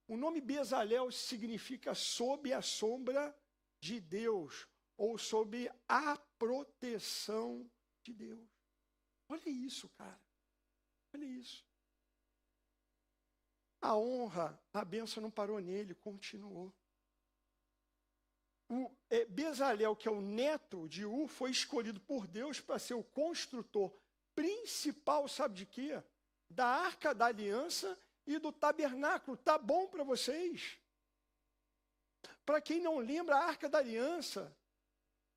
O nome Bezalel significa sob a sombra de Deus, ou sob a proteção de Deus. Olha isso, cara. Olha isso. A honra, a bênção não parou nele, continuou. O Bezalel, que é o neto de Ur, foi escolhido por Deus para ser o construtor principal, sabe de quê? Da Arca da Aliança e do tabernáculo. Tá bom para vocês? Para quem não lembra, a Arca da Aliança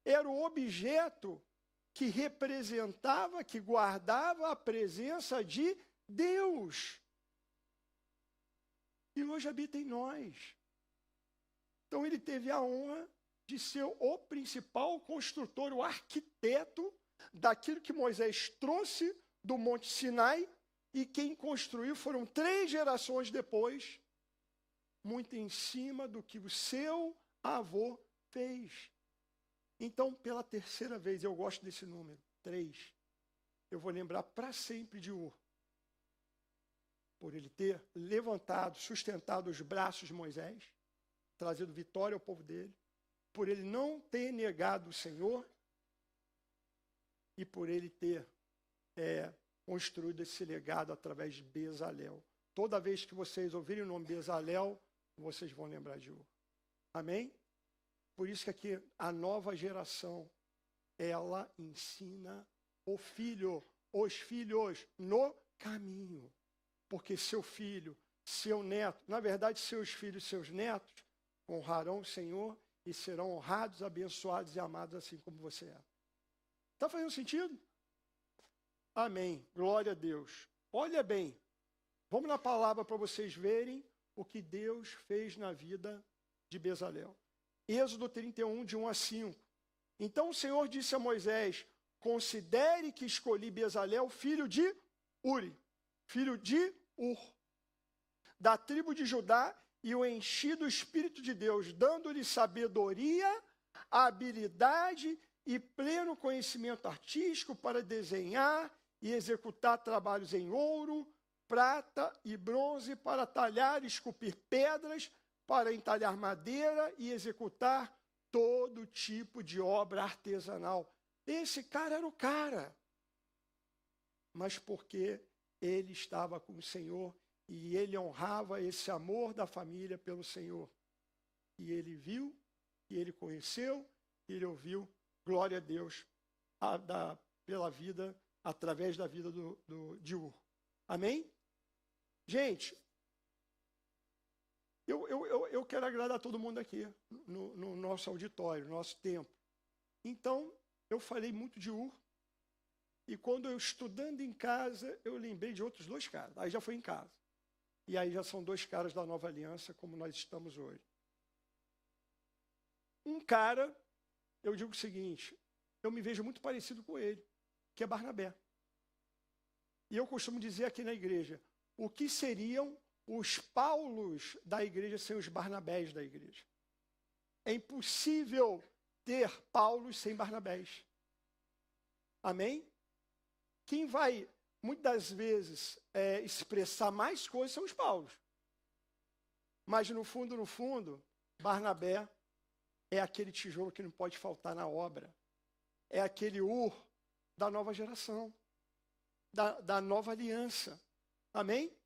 era o objeto que representava, que guardava a presença de Deus. E hoje habita em nós. Então ele teve a honra de ser o principal construtor, o arquiteto daquilo que Moisés trouxe do Monte Sinai, e quem construiu foram 3 gerações depois, muito em cima do que o seu avô fez. Então, pela terceira vez, eu gosto desse número, 3, eu vou lembrar para sempre de Ur, por ele ter levantado, sustentado os braços de Moisés, trazido vitória ao povo dele, por ele não ter negado o Senhor e por ele ter construído esse legado através de Bezalel. Toda vez que vocês ouvirem o nome Bezalel, vocês vão lembrar de Ur. Amém? Por isso que aqui a nova geração, ela ensina os filhos no caminho. Porque seu filho, seu neto, na verdade seus filhos e seus netos honrarão o Senhor e serão honrados, abençoados e amados assim como você é. Está fazendo sentido? Amém. Glória a Deus. Olha bem, vamos na palavra para vocês verem o que Deus fez na vida de Bezalel. Êxodo 31, de 1 a 5. Então o Senhor disse a Moisés: considere que escolhi Bezalel, filho de Uri, filho de Ur, da tribo de Judá, e o enchi do Espírito de Deus, dando-lhe sabedoria, habilidade e pleno conhecimento artístico para desenhar e executar trabalhos em ouro, prata e bronze, para talhar e esculpir pedras, para entalhar madeira e executar todo tipo de obra artesanal. Esse cara era o cara. Mas porque ele estava com o Senhor e ele honrava esse amor da família pelo Senhor. E ele viu, e ele conheceu, e ele ouviu, glória a Deus, pela vida, através da vida de Ur. Amém? Gente, eu quero agradar todo mundo aqui, no nosso auditório, no nosso tempo. Então, eu falei muito de Ur, e quando eu estudando em casa, eu lembrei de outros dois caras. Aí já foi em casa. E aí já são dois caras da Nova Aliança, como nós estamos hoje. Um cara, eu digo o seguinte, eu me vejo muito parecido com ele, que é Barnabé. E eu costumo dizer aqui na igreja, o que seriam os Paulos da igreja sem os Barnabés da igreja? É impossível ter Paulos sem Barnabés. Amém? Quem vai, muitas vezes, expressar mais coisas são os Paulos. Mas, no fundo, Barnabé é aquele tijolo que não pode faltar na obra. É aquele Ur da nova geração, da nova aliança. Amém?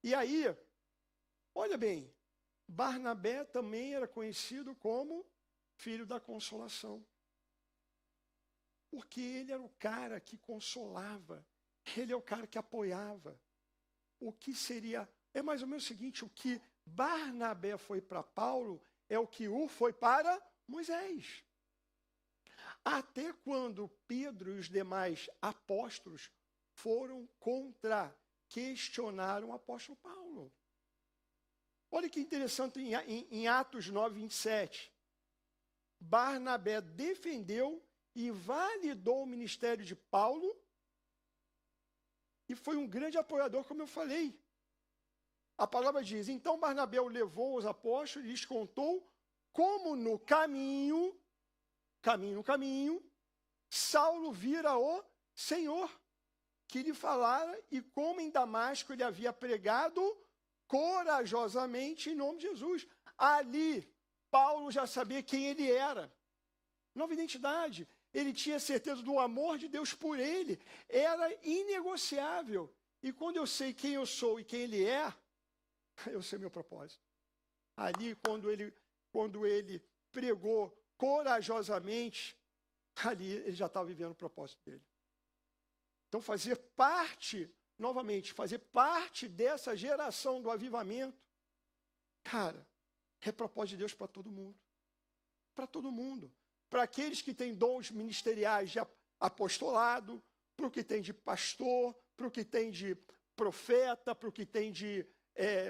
E aí, olha bem, Barnabé também era conhecido como filho da consolação. Porque ele era o cara que consolava, ele é o cara que apoiava. O que seria, é mais ou menos o seguinte, o que Barnabé foi para Paulo é o que Ur foi para Moisés. Até quando Pedro e os demais apóstolos foram questionaram o apóstolo Paulo. Olha que interessante em Atos 9, 27. Barnabé defendeu e validou o ministério de Paulo e foi um grande apoiador, como eu falei. A palavra diz, então Barnabé o levou aos apóstolos e lhes contou como no caminho, Saulo vira o Senhor, que lhe falara, e como em Damasco ele havia pregado corajosamente em nome de Jesus. Ali, Paulo já sabia quem ele era. Nova identidade. Ele tinha certeza do amor de Deus por ele. Era inegociável. E quando eu sei quem eu sou e quem ele é, eu sei meu propósito. Ali, quando ele pregou corajosamente, ali ele já estava vivendo o propósito dele. Então, fazer parte dessa geração do avivamento, cara, é propósito de Deus para todo mundo. Para todo mundo. Para aqueles que têm dons ministeriais de apostolado, para o que tem de pastor, para o que tem de profeta, para o que tem de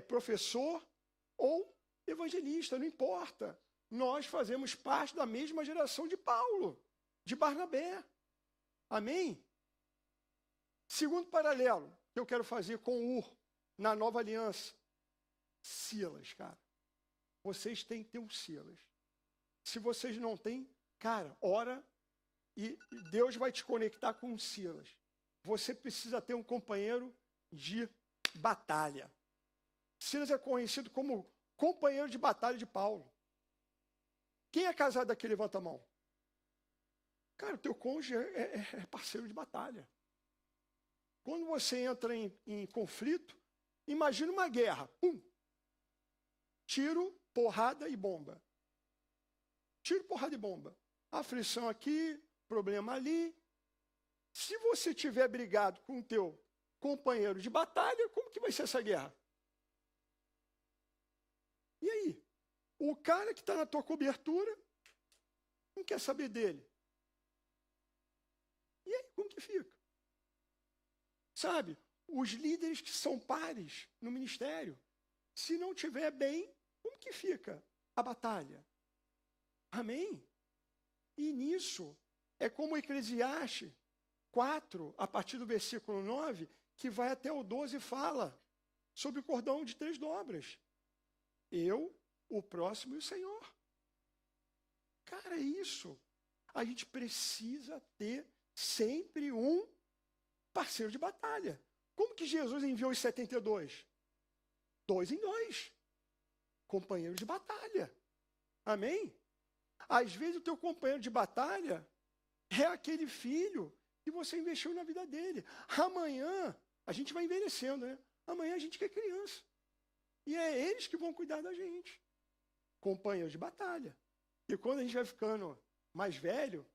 professor ou evangelista, não importa. Nós fazemos parte da mesma geração de Paulo, de Barnabé. Amém? Segundo paralelo que eu quero fazer com Ur, na nova aliança. Silas, cara. Vocês têm que ter um Silas. Se vocês não têm, cara, ora e Deus vai te conectar com um Silas. Você precisa ter um companheiro de batalha. Silas é conhecido como companheiro de batalha de Paulo. Quem é casado aqui, levanta a mão. Cara, o teu cônjuge é parceiro de batalha. Quando você entra em conflito, imagina uma guerra. Pum! Tiro, porrada e bomba. Tiro, porrada e bomba. Aflição aqui, problema ali. Se você tiver brigado com o teu companheiro de batalha, como que vai ser essa guerra? E aí? O cara que está na tua cobertura não quer saber dele. E aí, como que fica? Sabe? Os líderes que são pares no ministério. Se não tiver bem, como que fica a batalha? Amém? E nisso, é como Eclesiastes 4, a partir do versículo 9, que vai até o 12, fala sobre o cordão de 3 dobras. Eu, o próximo e o Senhor. Cara, é isso. A gente precisa ter sempre um parceiro de batalha. Como que Jesus enviou os 72? 2 em 2. Companheiros de batalha. Amém? Às vezes o teu companheiro de batalha é aquele filho que você investiu na vida dele. Amanhã, a gente vai envelhecendo, né? Amanhã a gente quer criança. E é eles que vão cuidar da gente. Companheiros de batalha. E quando a gente vai ficando mais velho,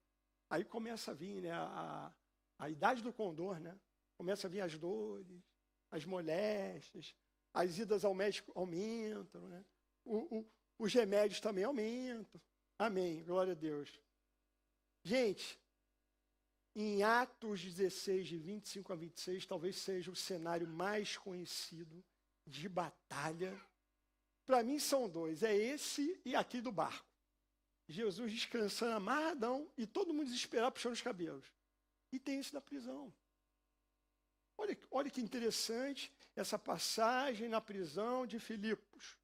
aí começa a vir, né, a idade do condor, né? Começa a vir as dores, as moléstias, as idas ao médico aumentam, né? Os remédios também aumentam. Amém, glória a Deus. Gente, em Atos 16, de 25 a 26, talvez seja o cenário mais conhecido de batalha. Para mim são 2, é esse e aqui do barco. Jesus descansando amarradão e todo mundo desesperado puxando os cabelos. E tem esse da prisão. Olha que interessante essa passagem na prisão de Filipos.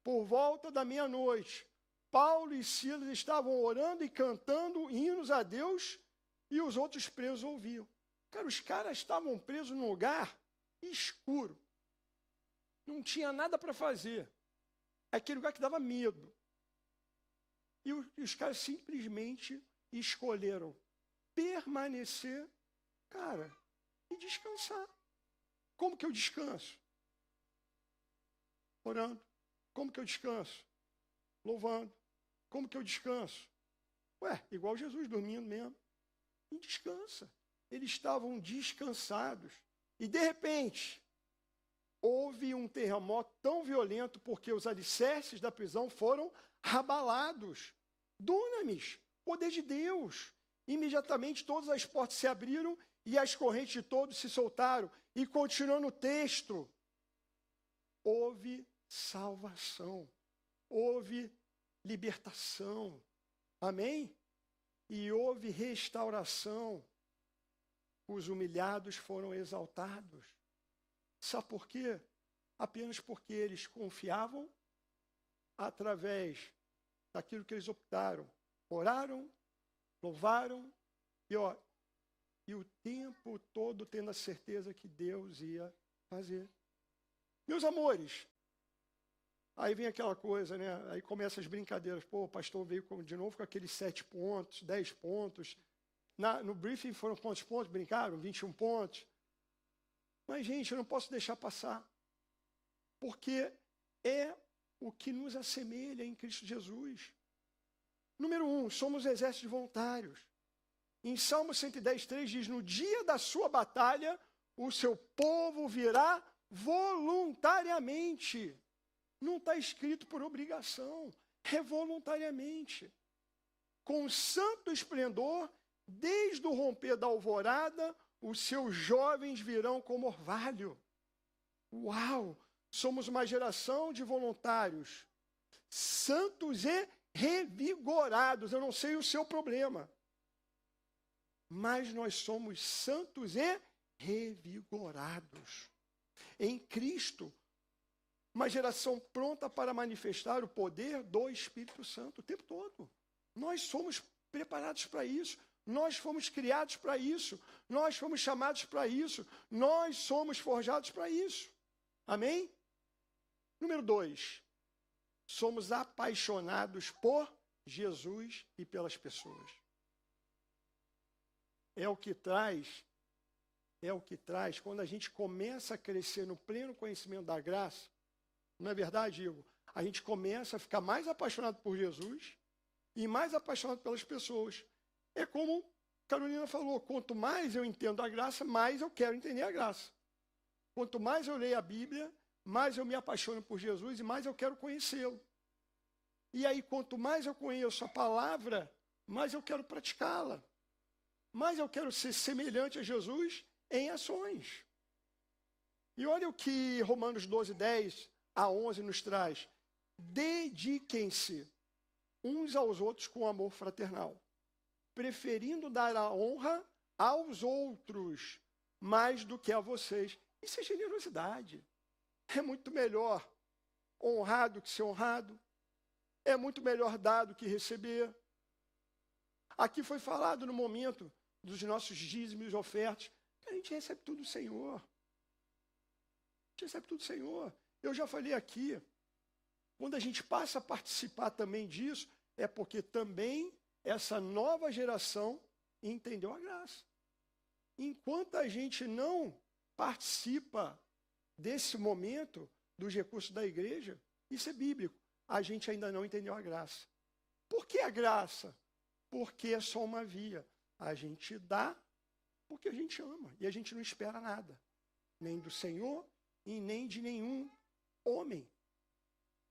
Por volta da meia-noite, Paulo e Silas estavam orando e cantando hinos a Deus e os outros presos ouviam. Cara, os caras estavam presos num lugar escuro. Não tinha nada para fazer. Aquele lugar que dava medo. E os caras simplesmente escolheram permanecer, cara, e descansar. Como que eu descanso? Orando. Como que eu descanso? Louvando. Como que eu descanso? Igual Jesus dormindo mesmo. E descansa. Eles estavam descansados. E de repente, houve um terremoto tão violento porque os alicerces da prisão foram abalados. Dunamis, poder de Deus. Imediatamente todas as portas se abriram e as correntes de todos se soltaram. E continuando o texto, houve salvação, houve libertação. Amém? E houve restauração. Os humilhados foram exaltados. Sabe por quê? Apenas porque eles confiavam através daquilo que eles optaram. Oraram, louvaram e o tempo todo tendo a certeza que Deus ia fazer. Meus amores, aí vem aquela coisa, né? Aí começam as brincadeiras. Pô, o pastor veio de novo com aqueles 7 pontos, 10 pontos. No briefing foram quantos pontos? Brincaram? 21 pontos. Mas, gente, eu não posso deixar passar. Porque é o que nos assemelha em Cristo Jesus. Número 1, somos exércitos voluntários. Em Salmo 110, 3 diz, no dia da sua batalha, o seu povo virá voluntariamente. Não está escrito por obrigação, é voluntariamente. Com santo esplendor, desde o romper da alvorada, os seus jovens virão como orvalho. Uau! Somos uma geração de voluntários, santos e revigorados. Eu não sei o seu problema, mas nós somos santos e revigorados. Em Cristo, uma geração pronta para manifestar o poder do Espírito Santo o tempo todo. Nós somos preparados para isso. Nós fomos criados para isso. Nós fomos chamados para isso. Nós somos forjados para isso. Amém? Número 2. Somos apaixonados por Jesus e pelas pessoas. É o que traz, quando a gente começa a crescer no pleno conhecimento da graça, não é verdade, Igor? A gente começa a ficar mais apaixonado por Jesus e mais apaixonado pelas pessoas. É como Carolina falou, quanto mais eu entendo a graça, mais eu quero entender a graça. Quanto mais eu leio a Bíblia, mais eu me apaixono por Jesus e mais eu quero conhecê-lo. E aí, quanto mais eu conheço a palavra, mais eu quero praticá-la. Mais eu quero ser semelhante a Jesus em ações. E olha o que Romanos 12, 10 a 11 nos traz. Dediquem-se uns aos outros com amor fraternal, preferindo dar a honra aos outros mais do que a vocês. Isso é generosidade. É muito melhor honrar do que ser honrado. É muito melhor dar do que receber. Aqui foi falado no momento dos nossos dízimos e ofertas, que a gente recebe tudo do Senhor. A gente recebe tudo do Senhor. Eu já falei aqui, quando a gente passa a participar também disso, é porque também essa nova geração entendeu a graça. Enquanto a gente não participa desse momento dos recursos da igreja, isso é bíblico, a gente ainda não entendeu a graça. Por que a graça? Porque é só uma via. A gente dá porque a gente ama e a gente não espera nada, nem do Senhor e nem de nenhum homem.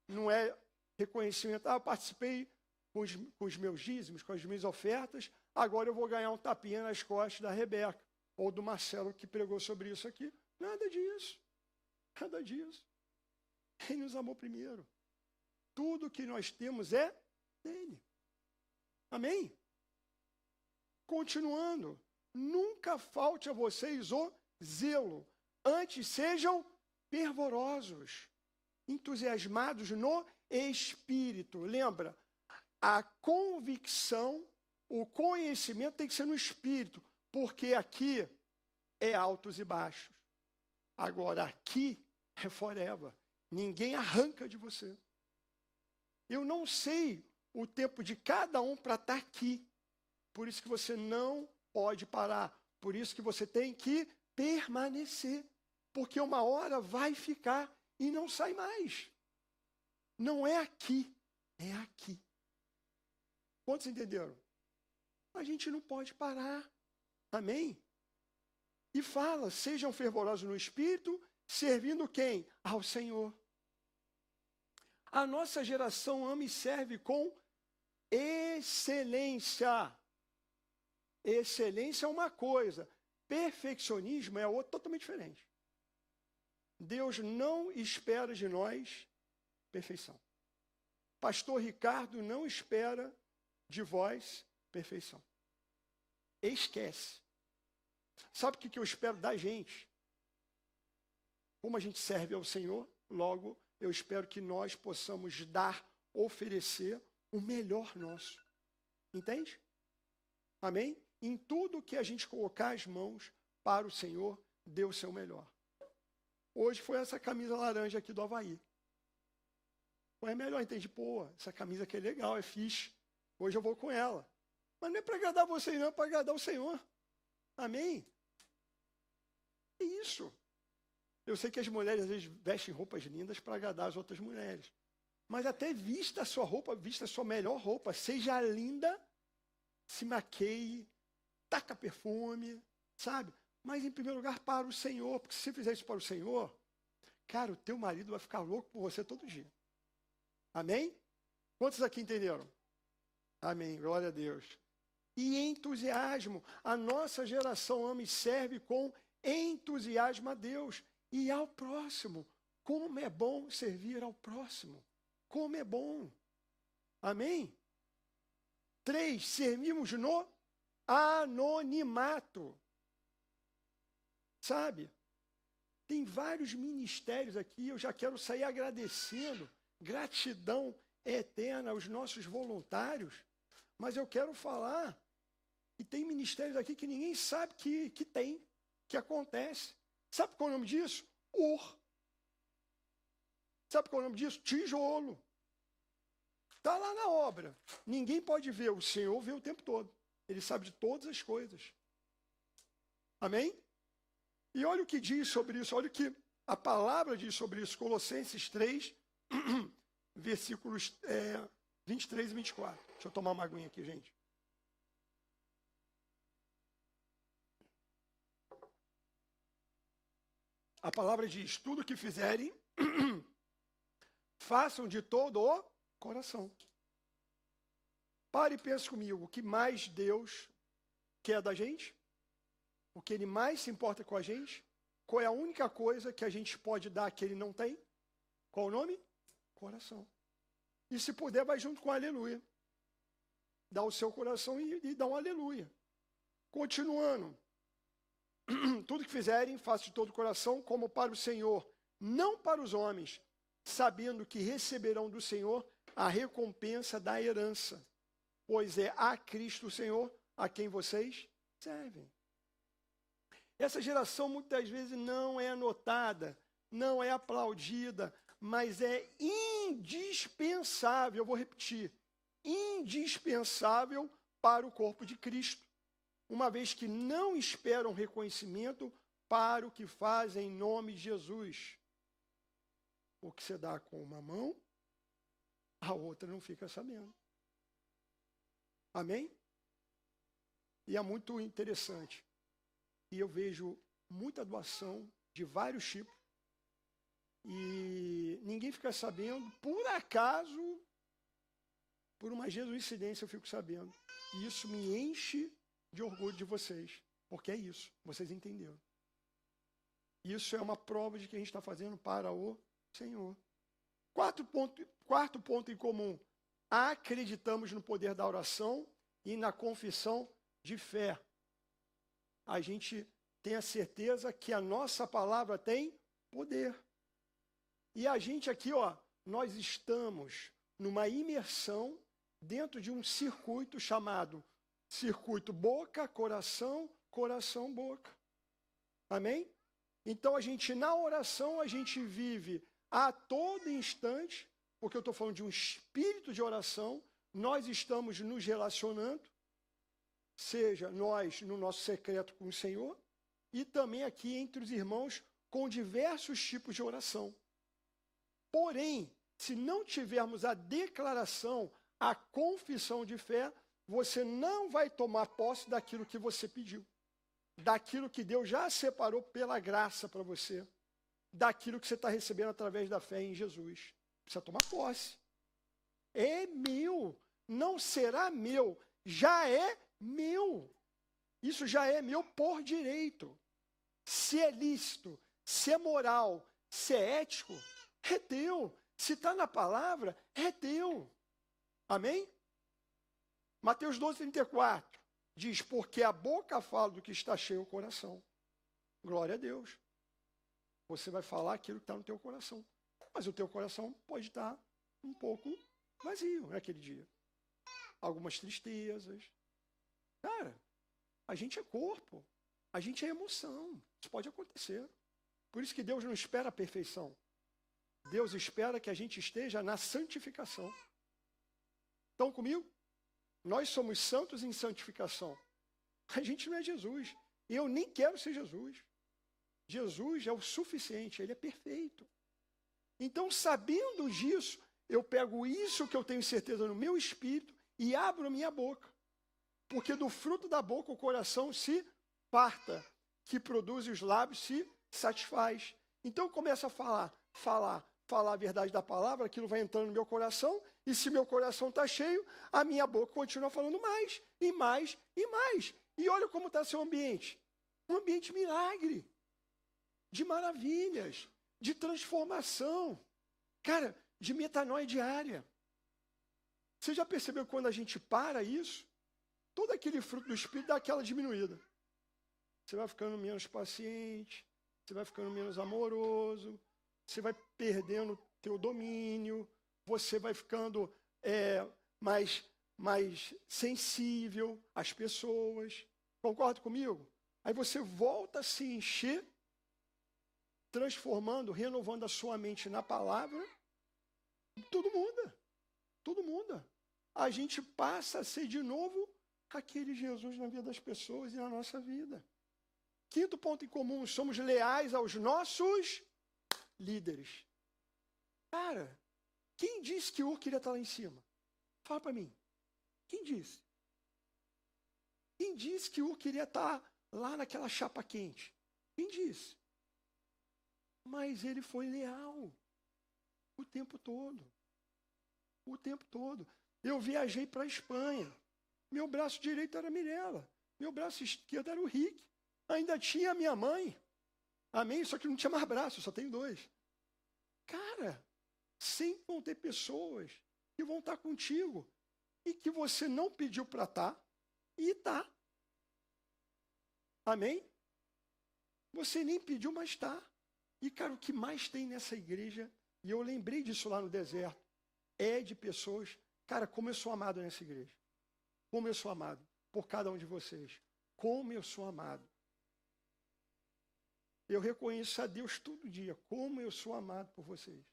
Não é reconhecimento, eu participei com os meus dízimos, com as minhas ofertas, agora eu vou ganhar um tapinha nas costas da Rebeca, ou do Marcelo que pregou sobre isso aqui. Nada disso, nada disso. Ele nos amou primeiro. Tudo que nós temos é dele. Amém? Continuando, nunca falte a vocês o zelo, antes sejam fervorosos, entusiasmados no Espírito. Lembra, a convicção, o conhecimento tem que ser no Espírito, porque aqui é altos e baixos. Agora, aqui é forever. Ninguém arranca de você. Eu não sei o tempo de cada um para estar aqui. Por isso que você não pode parar. Por isso que você tem que permanecer. Porque uma hora vai ficar e não sai mais. Não é aqui, é aqui. Quantos entenderam? A gente não pode parar. Amém? E fala, sejam fervorosos no Espírito, servindo quem? Ao Senhor. A nossa geração ama e serve com excelência. Excelência é uma coisa, perfeccionismo é outra totalmente diferente. Deus não espera de nós perfeição. Pastor Ricardo não espera de vós perfeição. Esquece. Sabe o que eu espero da gente? Como a gente serve ao Senhor, logo eu espero que nós possamos dar, oferecer o melhor nosso. Entende? Amém? Em tudo que a gente colocar as mãos para o Senhor, dê o seu melhor. Hoje foi essa camisa laranja aqui do Avaí. É melhor, entende? Pô, essa camisa aqui é legal, é fixe. Hoje eu vou com ela. Mas não é para agradar vocês, não, é para agradar o Senhor. Amém? É isso. Eu sei que as mulheres às vezes vestem roupas lindas para agradar as outras mulheres. Mas até vista a sua roupa, vista a sua melhor roupa, seja linda, se maqueie, taca perfume, sabe? Mas em primeiro lugar para o Senhor, porque se você fizer isso para o Senhor, cara, o teu marido vai ficar louco por você todo dia. Amém? Quantos aqui entenderam? Amém, glória a Deus. E entusiasmo, a nossa geração ama e serve com entusiasmo a Deus e ao próximo. Como é bom servir ao próximo. Como é bom. Amém? 3, servimos no anonimato. Sabe? Tem vários ministérios aqui, eu já quero sair agradecendo. Gratidão eterna aos nossos voluntários. Mas eu quero falar que tem ministérios aqui que ninguém sabe que tem, que acontece. Sabe qual é o nome disso? Sabe qual é o nome disso? Tijolo. Está lá na obra. Ninguém pode ver, o Senhor vê o tempo todo. Ele sabe de todas as coisas. Amém? E olha o que diz sobre isso, olha o que a palavra diz sobre isso. Colossenses 3, versículos 23 e 24. Deixa eu tomar uma aguinha aqui, gente. A palavra diz, tudo que fizerem, façam de todo o coração. Pare e pense comigo, o que mais Deus quer da gente? O que Ele mais se importa com a gente? qual é a única coisa que a gente pode dar que ele não tem? Qual o nome? Coração. E se puder, vai junto com aleluia. Dá o seu coração e dá um aleluia. Continuando. Tudo que fizerem, faça de todo o coração, como para o Senhor, não para os homens, sabendo que receberão do Senhor a recompensa da herança. Pois é a Cristo o Senhor a quem vocês servem. Essa geração muitas vezes não é notada, não é aplaudida, mas é indispensável, eu vou repetir, indispensável para o corpo de Cristo, uma vez que não esperam reconhecimento para o que fazem em nome de Jesus. O que você dá com uma mão, a outra não fica sabendo. Amém? E é muito interessante. E eu vejo muita doação de vários tipos. E ninguém fica sabendo. Por acaso, por uma jesuicidência, eu fico sabendo. E isso me enche de orgulho de vocês. Porque é isso. Vocês entenderam. Isso é uma prova de que a gente está fazendo para o Senhor. Quarto ponto em comum. Acreditamos no poder da oração e na confissão de fé. A gente tem a certeza que a nossa palavra tem poder. E a gente aqui, nós estamos numa imersão dentro de um circuito chamado circuito boca, coração, coração, boca. Amém? Então, na oração, a gente vive a todo instante, porque eu estou falando de um espírito de oração, nós estamos nos relacionando, seja nós no nosso secreto com o Senhor, e também aqui entre os irmãos com diversos tipos de oração. Porém, se não tivermos a declaração, a confissão de fé, você não vai tomar posse daquilo que você pediu, daquilo que Deus já separou pela graça para você, daquilo que você está recebendo através da fé em Jesus. Precisa tomar posse. É meu, não será meu, já é meu. Isso já é meu por direito. Se é lícito, se é moral, se é ético, é teu. Se está na palavra, é teu. Amém? Mateus 12:34 diz, porque a boca fala do que está cheio o coração. Glória a Deus. Você vai falar aquilo que está no teu coração. Mas o teu coração pode estar um pouco vazio naquele dia. Algumas tristezas. Cara, a gente é corpo. A gente é emoção. Isso pode acontecer. Por isso que Deus não espera a perfeição. Deus espera que a gente esteja na santificação. Estão comigo? Nós somos santos em santificação. A gente não é Jesus. Eu nem quero ser Jesus. Jesus é o suficiente, ele é perfeito. Então, sabendo disso, eu pego isso que eu tenho certeza no meu espírito e abro a minha boca. Porque do fruto da boca o coração se farta, que produz e os lábios se satisfaz. Então, eu começo a falar a verdade da palavra, aquilo vai entrando no meu coração, e se meu coração está cheio, a minha boca continua falando mais, e mais, e mais. E olha como está seu ambiente. Um ambiente milagre, de maravilhas, de transformação, cara, de metanoia diária. Você já percebeu que quando a gente para isso, todo aquele fruto do Espírito dá aquela diminuída. Você vai ficando menos paciente, você vai ficando menos amoroso, você vai perdendo teu domínio, você vai ficando mais sensível às pessoas. Concorda comigo? Aí você volta a se encher, transformando, renovando a sua mente na palavra. Tudo muda. Tudo muda. A gente passa a ser de novo aquele Jesus na vida das pessoas e na nossa vida. Quinto ponto em comum, somos leais aos nossos líderes. Cara, quem disse que o queria estar lá em cima? Fala para mim. Quem disse? Quem disse que o queria estar lá naquela chapa quente? Quem disse? Mas ele foi leal o tempo todo. O tempo todo. Eu viajei para a Espanha. Meu braço direito era a Mirella. Meu braço esquerdo era o Rick. Ainda tinha a minha mãe. Amém? Só que não tinha mais braço, eu só tenho 2. Cara, sempre vão ter pessoas que vão estar contigo e que você não pediu para estar e está. Amém? Você nem pediu, mas está. E, cara, o que mais tem nessa igreja, e eu lembrei disso lá no deserto, é de pessoas, cara, como eu sou amado nessa igreja. Como eu sou amado por cada um de vocês. Como eu sou amado. Eu reconheço a Deus todo dia, como eu sou amado por vocês.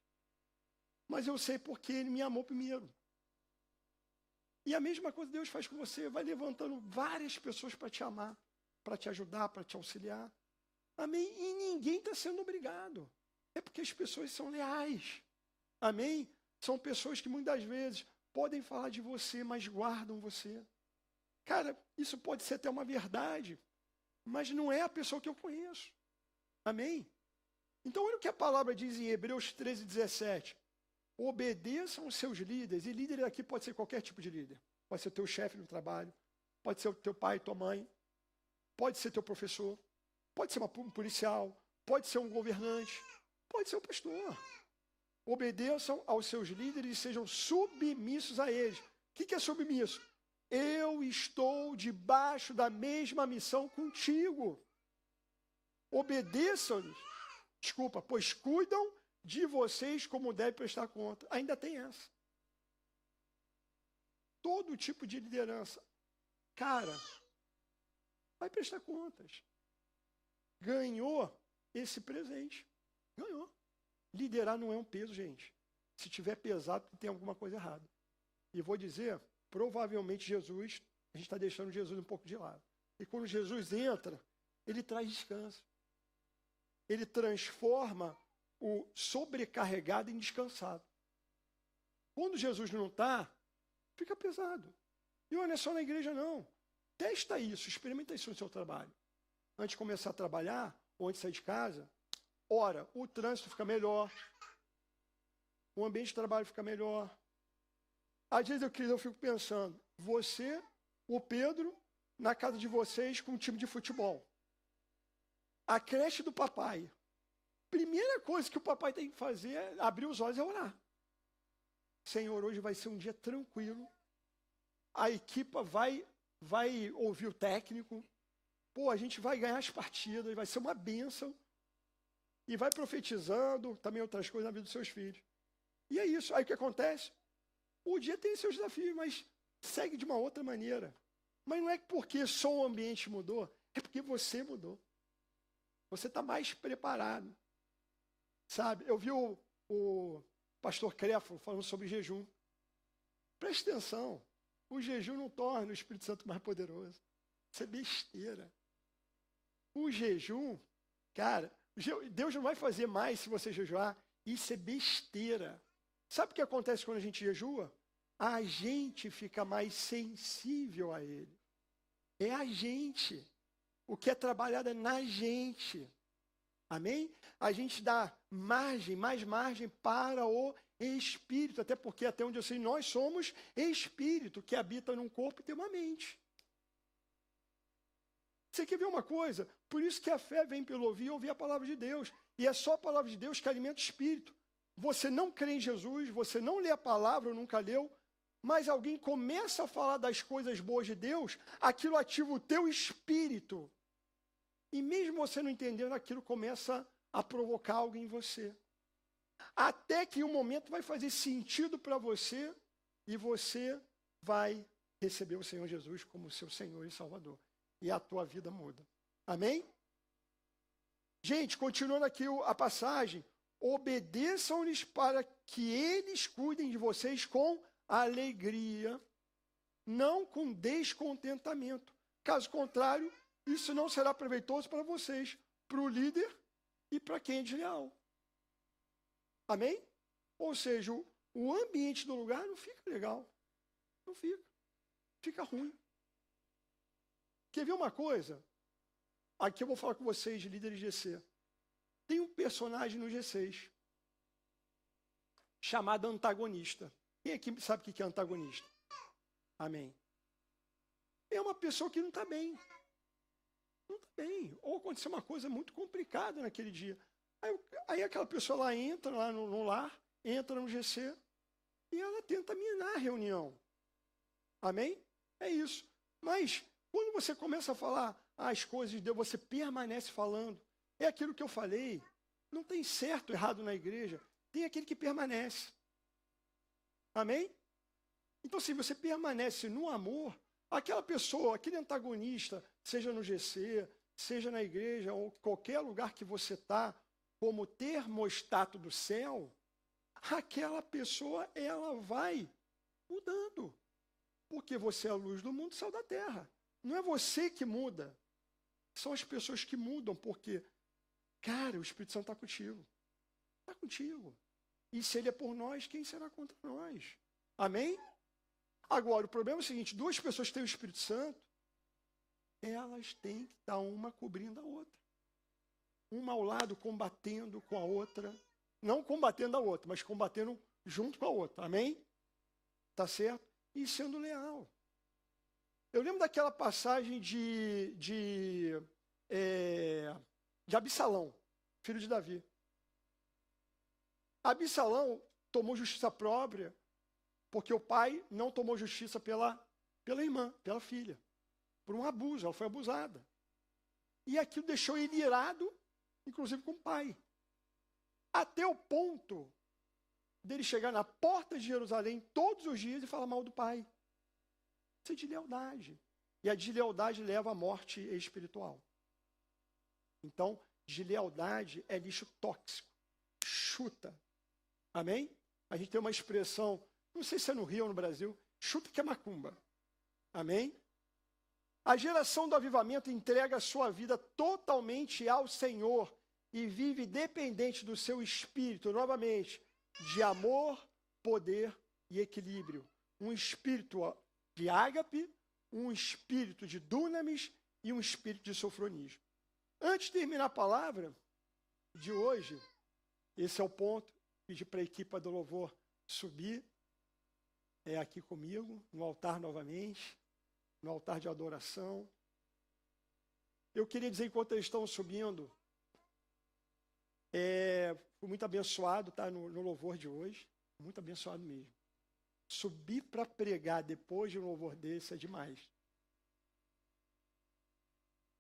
Mas eu sei porque Ele me amou primeiro. E a mesma coisa Deus faz com você, vai levantando várias pessoas para te amar, para te ajudar, para te auxiliar. Amém? E ninguém está sendo obrigado. É porque as pessoas são leais. Amém? São pessoas que muitas vezes podem falar de você, mas guardam você. Cara, isso pode ser até uma verdade, mas não é a pessoa que eu conheço. Amém? Então, olha o que a palavra diz em Hebreus 13, 17. Obedeçam os seus líderes. E líder aqui pode ser qualquer tipo de líder. Pode ser o teu chefe no trabalho. Pode ser o teu pai, tua mãe. Pode ser teu professor. Pode ser um policial. Pode ser um governante. Pode ser um pastor. Obedeçam aos seus líderes e sejam submissos a eles. O que é submisso? Eu estou debaixo da mesma missão contigo. Obedeçam-lhes, pois cuidam de vocês como devem prestar conta. Ainda tem essa. Todo tipo de liderança. Cara, vai prestar contas. Ganhou esse presente. Ganhou. Liderar não é um peso, gente. Se tiver pesado, tem alguma coisa errada. E vou dizer, provavelmente Jesus, a gente está deixando Jesus um pouco de lado. E quando Jesus entra, ele traz descanso. Ele transforma o sobrecarregado em descansado. Quando Jesus não está, fica pesado. E não é só na igreja, não. Testa isso, experimenta isso no seu trabalho. Antes de começar a trabalhar, ou antes de sair de casa, ora, o trânsito fica melhor, o ambiente de trabalho fica melhor. Às vezes eu fico pensando, você, o Pedro, na casa de vocês com um time de futebol. A creche do papai. Primeira coisa que o papai tem que fazer é abrir os olhos e orar. Senhor, hoje vai ser um dia tranquilo. A equipa vai ouvir o técnico. Pô, a gente vai ganhar as partidas, vai ser uma bênção. E vai profetizando também outras coisas na vida dos seus filhos. E é isso. Aí o que acontece? O dia tem seus desafios, mas segue de uma outra maneira. Mas não é porque só o ambiente mudou, é porque você mudou. Você está mais preparado. Sabe, eu vi o pastor Créfalo falando sobre jejum. Preste atenção, o jejum não torna o Espírito Santo mais poderoso. Isso é besteira. O jejum, cara, Deus não vai fazer mais se você jejuar. Isso é besteira. Sabe o que acontece quando a gente jejua? A gente fica mais sensível a Ele. É a gente. O que é trabalhado é na gente. Amém? A gente dá margem, mais margem para o Espírito. Até porque, até onde eu sei, nós somos Espírito que habita num corpo e tem uma mente. Você quer ver uma coisa? Por isso que a fé vem pelo ouvir e ouvir a palavra de Deus. E é só a palavra de Deus que alimenta o Espírito. Você não crê em Jesus, você não lê a palavra ou nunca leu, mas alguém começa a falar das coisas boas de Deus, aquilo ativa o teu espírito. E mesmo você não entendendo, aquilo começa a provocar algo em você. Até que um momento vai fazer sentido para você e você vai receber o Senhor Jesus como seu Senhor e Salvador. E a tua vida muda. Amém? Gente, continuando aqui a passagem, obedeçam-lhes para que eles cuidem de vocês com alegria, não com descontentamento. Caso contrário, isso não será proveitoso para vocês, para o líder e para quem é desleal. Amém? Ou seja, o ambiente do lugar não fica legal. Não fica. Fica ruim. Quer ver uma coisa? Aqui eu vou falar com vocês, líderes GC. Tem um personagem no G6 chamado antagonista. Quem aqui sabe o que é antagonista? Amém. É uma pessoa que não está bem. não está bem. Ou aconteceu uma coisa muito complicada naquele dia. Aí aquela pessoa lá entra lá no lar, entra no GC, e ela tenta minar a reunião. Amém? É isso. Mas, quando você começa a falar as coisas de Deus, você permanece falando. É aquilo que eu falei. Não tem certo ou errado na igreja. Tem aquele que permanece. Amém? Então, se você permanece no amor, aquela pessoa, aquele antagonista, seja no GC, seja na igreja, ou qualquer lugar que você está, como termostato do céu, aquela pessoa, ela vai mudando. Porque você é a luz do mundo, sal da terra. Não é você que muda. São as pessoas que mudam, porque, cara, o Espírito Santo está contigo. Está contigo. E se ele é por nós, quem será contra nós? Amém? Agora, o problema é o seguinte, duas pessoas que têm o Espírito Santo, elas têm que estar uma cobrindo a outra. Uma ao lado, combatendo com a outra. Não combatendo a outra, mas combatendo junto com a outra. Amém? Tá certo? E sendo leal. Eu lembro daquela passagem de Absalão, filho de Davi. Absalão tomou justiça própria, porque o pai não tomou justiça pela irmã, pela filha. Por um abuso, ela foi abusada. E aquilo deixou ele irado, inclusive com o pai. Até o ponto dele chegar na porta de Jerusalém todos os dias e falar mal do pai. Isso é deslealdade. E a deslealdade leva à morte espiritual. Então, deslealdade é lixo tóxico. Chuta. Amém? A gente tem uma expressão, não sei se é no Rio ou no Brasil, chuta que é macumba. Amém? A geração do avivamento entrega a sua vida totalmente ao Senhor e vive dependente do seu espírito, novamente, de amor, poder e equilíbrio. Um espírito de ágape, um espírito de dunamis e um espírito de sofronismo. Antes de terminar a palavra de hoje, esse é o ponto, pedir para a equipe do louvor subir aqui comigo, no altar novamente, no altar de adoração. Eu queria dizer, enquanto eles estão subindo, fui muito abençoado, tá, no louvor de hoje, muito abençoado mesmo. Subir para pregar depois de um louvor desse é demais.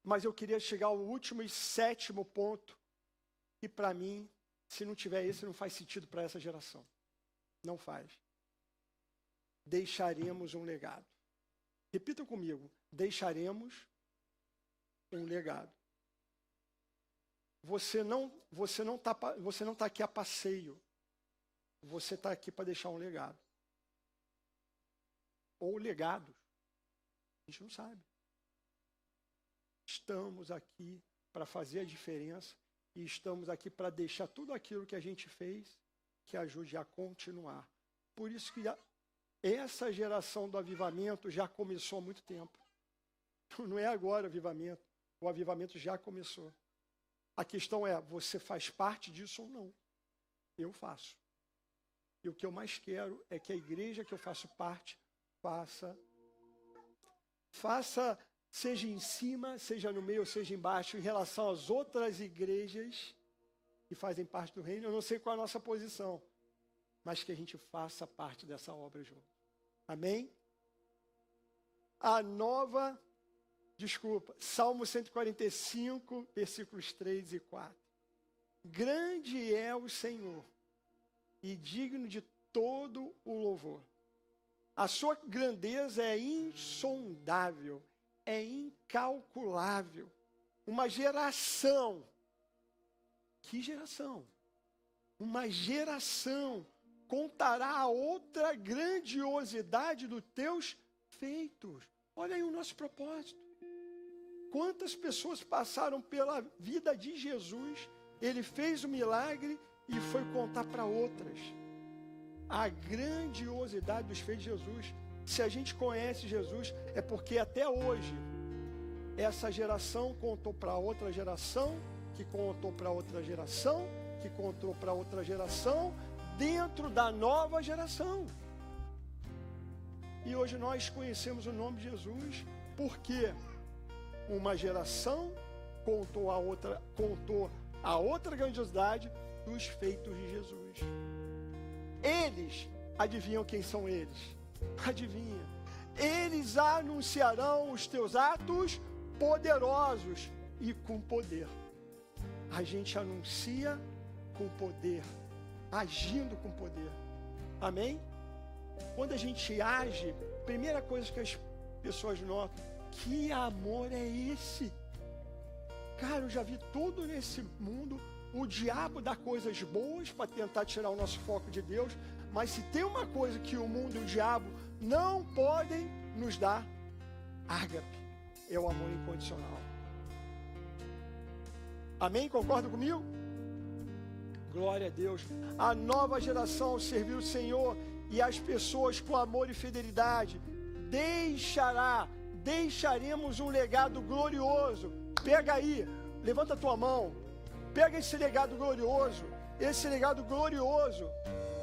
Mas eu queria chegar ao último e sétimo ponto, que para mim, se não tiver esse, não faz sentido para essa geração. Não faz. Deixaremos um legado. Repita comigo. Deixaremos um legado. Você não tá aqui a passeio. Você está aqui para deixar um legado. Ou legados. A gente não sabe. Estamos aqui para fazer a diferença e estamos aqui para deixar tudo aquilo que a gente fez que ajude a continuar. Por isso que essa geração do avivamento já começou há muito tempo. Não é agora o avivamento já começou. A questão é, você faz parte disso ou não? Eu faço. E o que eu mais quero é que a igreja que eu faço parte faça, seja em cima, seja no meio, seja embaixo, em relação às outras igrejas que fazem parte do reino. Eu não sei qual é a nossa posição, mas que a gente faça parte dessa obra junto. Amém? Salmo 145, versículos 3 e 4. Grande é o Senhor e digno de todo o louvor. A sua grandeza é insondável, é incalculável. Uma geração. Que geração? Uma geração contará a outra grandiosidade dos teus feitos. Olha aí o nosso propósito. Quantas pessoas passaram pela vida de Jesus, ele fez o milagre e foi contar para outras. A grandiosidade dos feitos de Jesus. Se a gente conhece Jesus, é porque até hoje essa geração contou para outra geração, que contou para outra geração, que contou para outra geração, dentro da nova geração. E hoje nós conhecemos o nome de Jesus, por quê? uma geração contou a outra grandiosidade dos feitos de Jesus. Eles, adivinham quem são eles? Adivinha. Eles anunciarão os teus atos poderosos e com poder. A gente anuncia com poder, agindo com poder. Amém? Quando a gente age, primeira coisa que as pessoas notam, que amor é esse? Cara, eu já vi tudo nesse mundo. O diabo dá coisas boas para tentar tirar o nosso foco de Deus, mas se tem uma coisa que o mundo e o diabo não podem nos dar, ágape, é o amor incondicional. Amém? Concordam comigo? Glória a Deus. A nova geração servir o Senhor e as pessoas com amor e fidelidade deixaremos um legado glorioso. Pega aí, levanta a tua mão, pega esse legado glorioso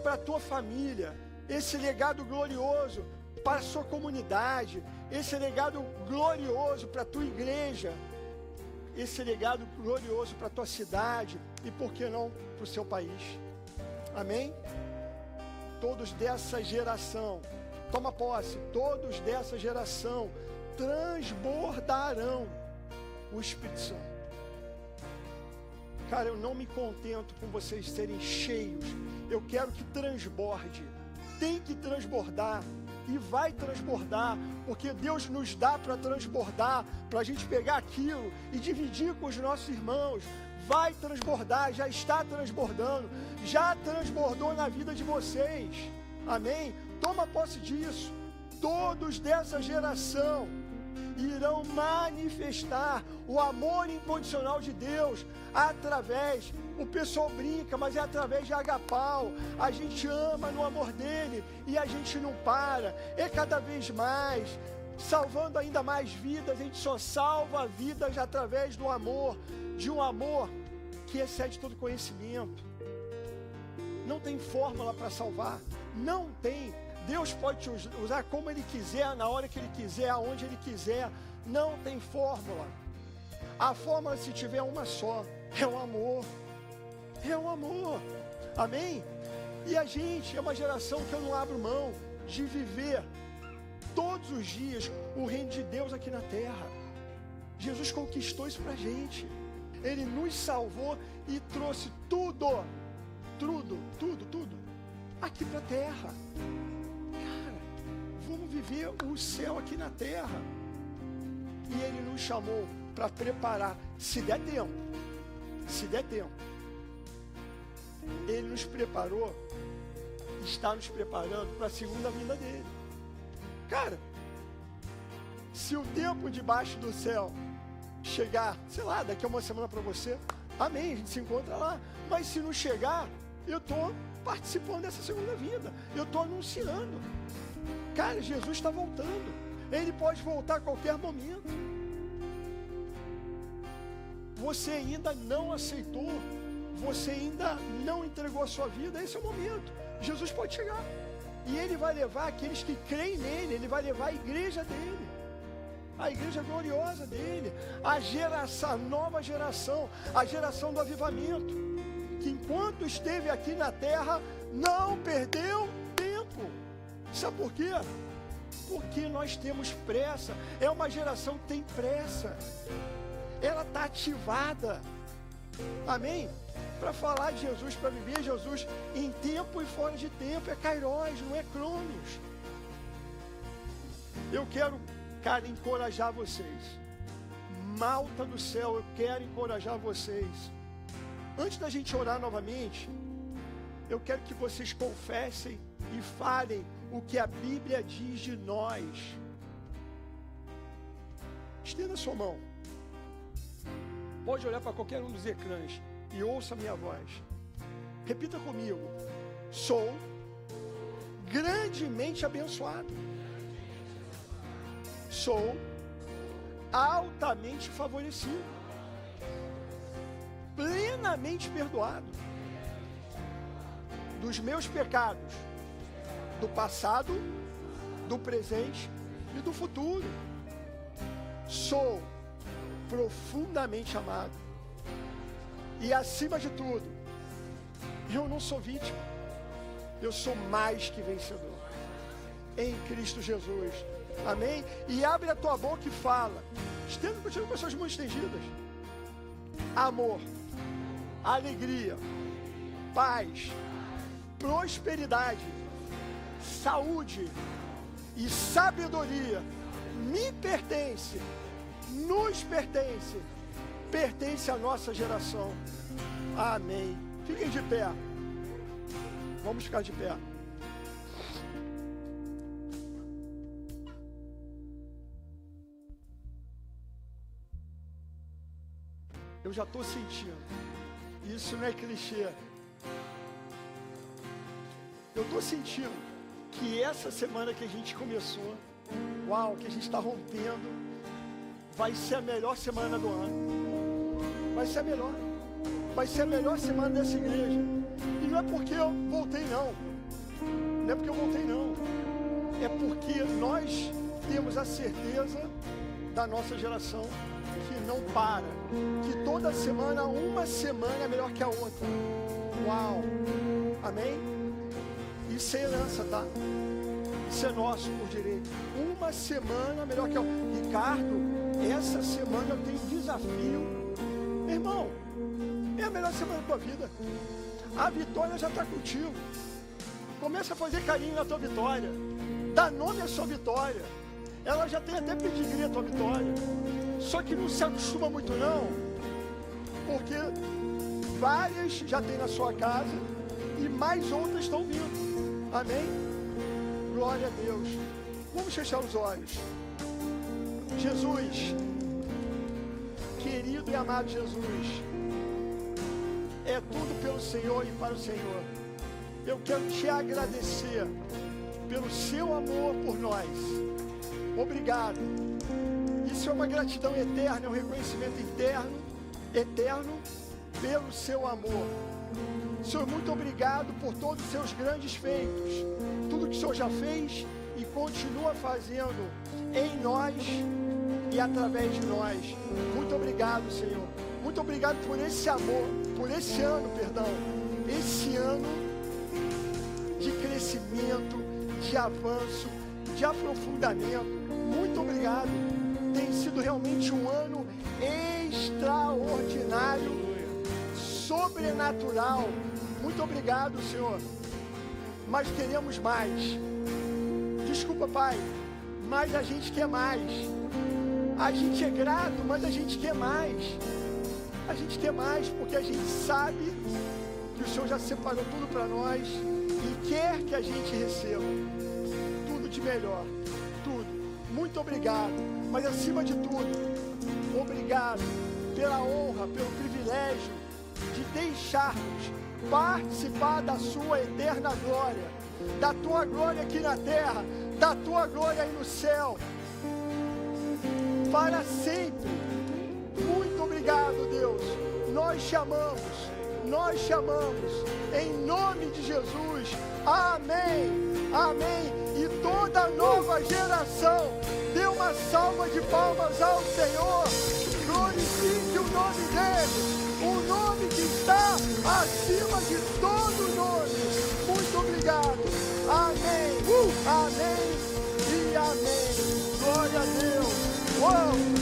para a tua família, esse legado glorioso para a sua comunidade, esse legado glorioso para a tua igreja, esse legado glorioso para a tua cidade e, por que não, para o seu país. Amém? Todos dessa geração, toma posse, todos dessa geração transbordarão o Espírito Santo. Cara, eu não me contento com vocês serem cheios, eu quero que transborde, tem que transbordar. E vai transbordar, porque Deus nos dá para transbordar, para a gente pegar aquilo e dividir com os nossos irmãos. Vai transbordar, já está transbordando, já transbordou na vida de vocês. Amém? Toma posse disso. Todos dessa geração irão manifestar o amor incondicional de Deus através, o pessoal brinca, mas é através de agapau. A gente ama no amor dele e a gente não para, é cada vez mais, salvando ainda mais vidas. A gente só salva vidas através do amor, de um amor que excede todo conhecimento. Não tem fórmula para salvar, não tem. Deus pode te usar como Ele quiser, na hora que Ele quiser, aonde Ele quiser. Não tem fórmula. A fórmula, se tiver uma só, é o amor. É o amor. Amém? E a gente é uma geração que eu não abro mão de viver todos os dias o reino de Deus aqui na terra. Jesus conquistou isso pra gente. Ele nos salvou e trouxe tudo aqui pra terra. Vamos viver o céu aqui na terra. E Ele nos chamou para preparar, se der tempo. Ele nos preparou, está nos preparando para a segunda vinda dele. Cara, se o tempo debaixo do céu chegar, sei lá, daqui a uma semana para você, amém, a gente se encontra lá. Mas se não chegar, eu estou participando dessa segunda vinda. Eu estou anunciando. Cara, Jesus está voltando. Ele pode voltar a qualquer momento. Você ainda não aceitou, você ainda não entregou a sua vida, esse é o momento. Jesus pode chegar. E Ele vai levar aqueles que creem nele, Ele vai levar a igreja dele, a igreja gloriosa dele, a nova geração, a geração do avivamento, que enquanto esteve aqui na terra, não perdeu tempo. Sabe por quê? Porque nós temos pressa. É uma geração que tem pressa. Ela está ativada. Amém? Para falar de Jesus, para viver Jesus em tempo e fora de tempo. É Kairos, não é Cronos. Eu quero, cara, encorajar vocês. Malta do céu, eu quero encorajar vocês. Antes da gente orar novamente, eu quero que vocês confessem e falem o que a Bíblia diz de nós. Estenda a sua mão. Pode olhar para qualquer um dos ecrãs e ouça a minha voz. Repita comigo. Sou grandemente abençoado. Sou altamente favorecido. Plenamente perdoado dos meus pecados, do passado, do presente e do futuro. Sou profundamente amado. E acima de tudo, eu não sou vítima, eu sou mais que vencedor em Cristo Jesus. Amém? E abre a tua boca e fala. Continua com as suas mãos estendidas. Amor, alegria, paz, prosperidade, saúde e sabedoria me pertence, nos pertence, pertence à nossa geração. Amém. Fiquem de pé. Vamos ficar de pé. Eu já estou sentindo. Isso não é clichê. Eu estou sentindo que essa semana que a gente começou, que a gente está rompendo, vai ser a melhor semana do ano. Vai ser a melhor. Vai ser a melhor semana dessa igreja. E não é porque eu voltei, não. Não é porque eu voltei, não. É porque nós temos a certeza da nossa geração que não para. Que toda semana, uma semana é melhor que a outra. Uau! Amém? Isso é herança, tá? Isso é nosso por direito. Uma semana melhor que a outra. Ricardo, essa semana eu tenho desafio. Meu irmão, é a melhor semana da tua vida. A vitória já está contigo. Começa a fazer carinho na tua vitória. Dá nome à sua vitória. Ela já tem até pedigree a tua vitória. Só que não se acostuma muito não. Porque várias já tem na sua casa e mais outras estão vindo. Amém? Glória a Deus. Vamos fechar os olhos. Jesus, querido e amado Jesus, é tudo pelo Senhor e para o Senhor. Eu quero te agradecer pelo seu amor por nós. Obrigado. Isso é uma gratidão eterna, é um reconhecimento eterno pelo seu amor. Senhor, muito obrigado por todos os seus grandes feitos, tudo que o Senhor já fez e continua fazendo em nós e através de nós. Muito obrigado, Senhor. Muito obrigado por esse amor, por esse ano, esse ano de crescimento, de avanço, de aprofundamento. Muito obrigado. Tem sido realmente um ano extraordinário, sobrenatural. Muito obrigado, Senhor. Mas queremos mais. Desculpa, Pai, mas a gente quer mais. A gente é grato, mas a gente quer mais. A gente quer mais porque a gente sabe que o Senhor já separou tudo para nós e quer que a gente receba tudo de melhor, tudo. Muito obrigado, mas acima de tudo, obrigado pela honra, pelo privilégio de deixarmos participar da sua eterna glória, da tua glória aqui na terra, da tua glória aí no céu, para sempre. Muito obrigado, Deus. Nós chamamos, em nome de Jesus. Amém, amém. E toda nova geração, dê uma salva de palmas ao Senhor. Glorifique o nome dele, o nome que está acima de todo nome. Muito obrigado. Amém, amém e amém. Glória a Deus. Uou!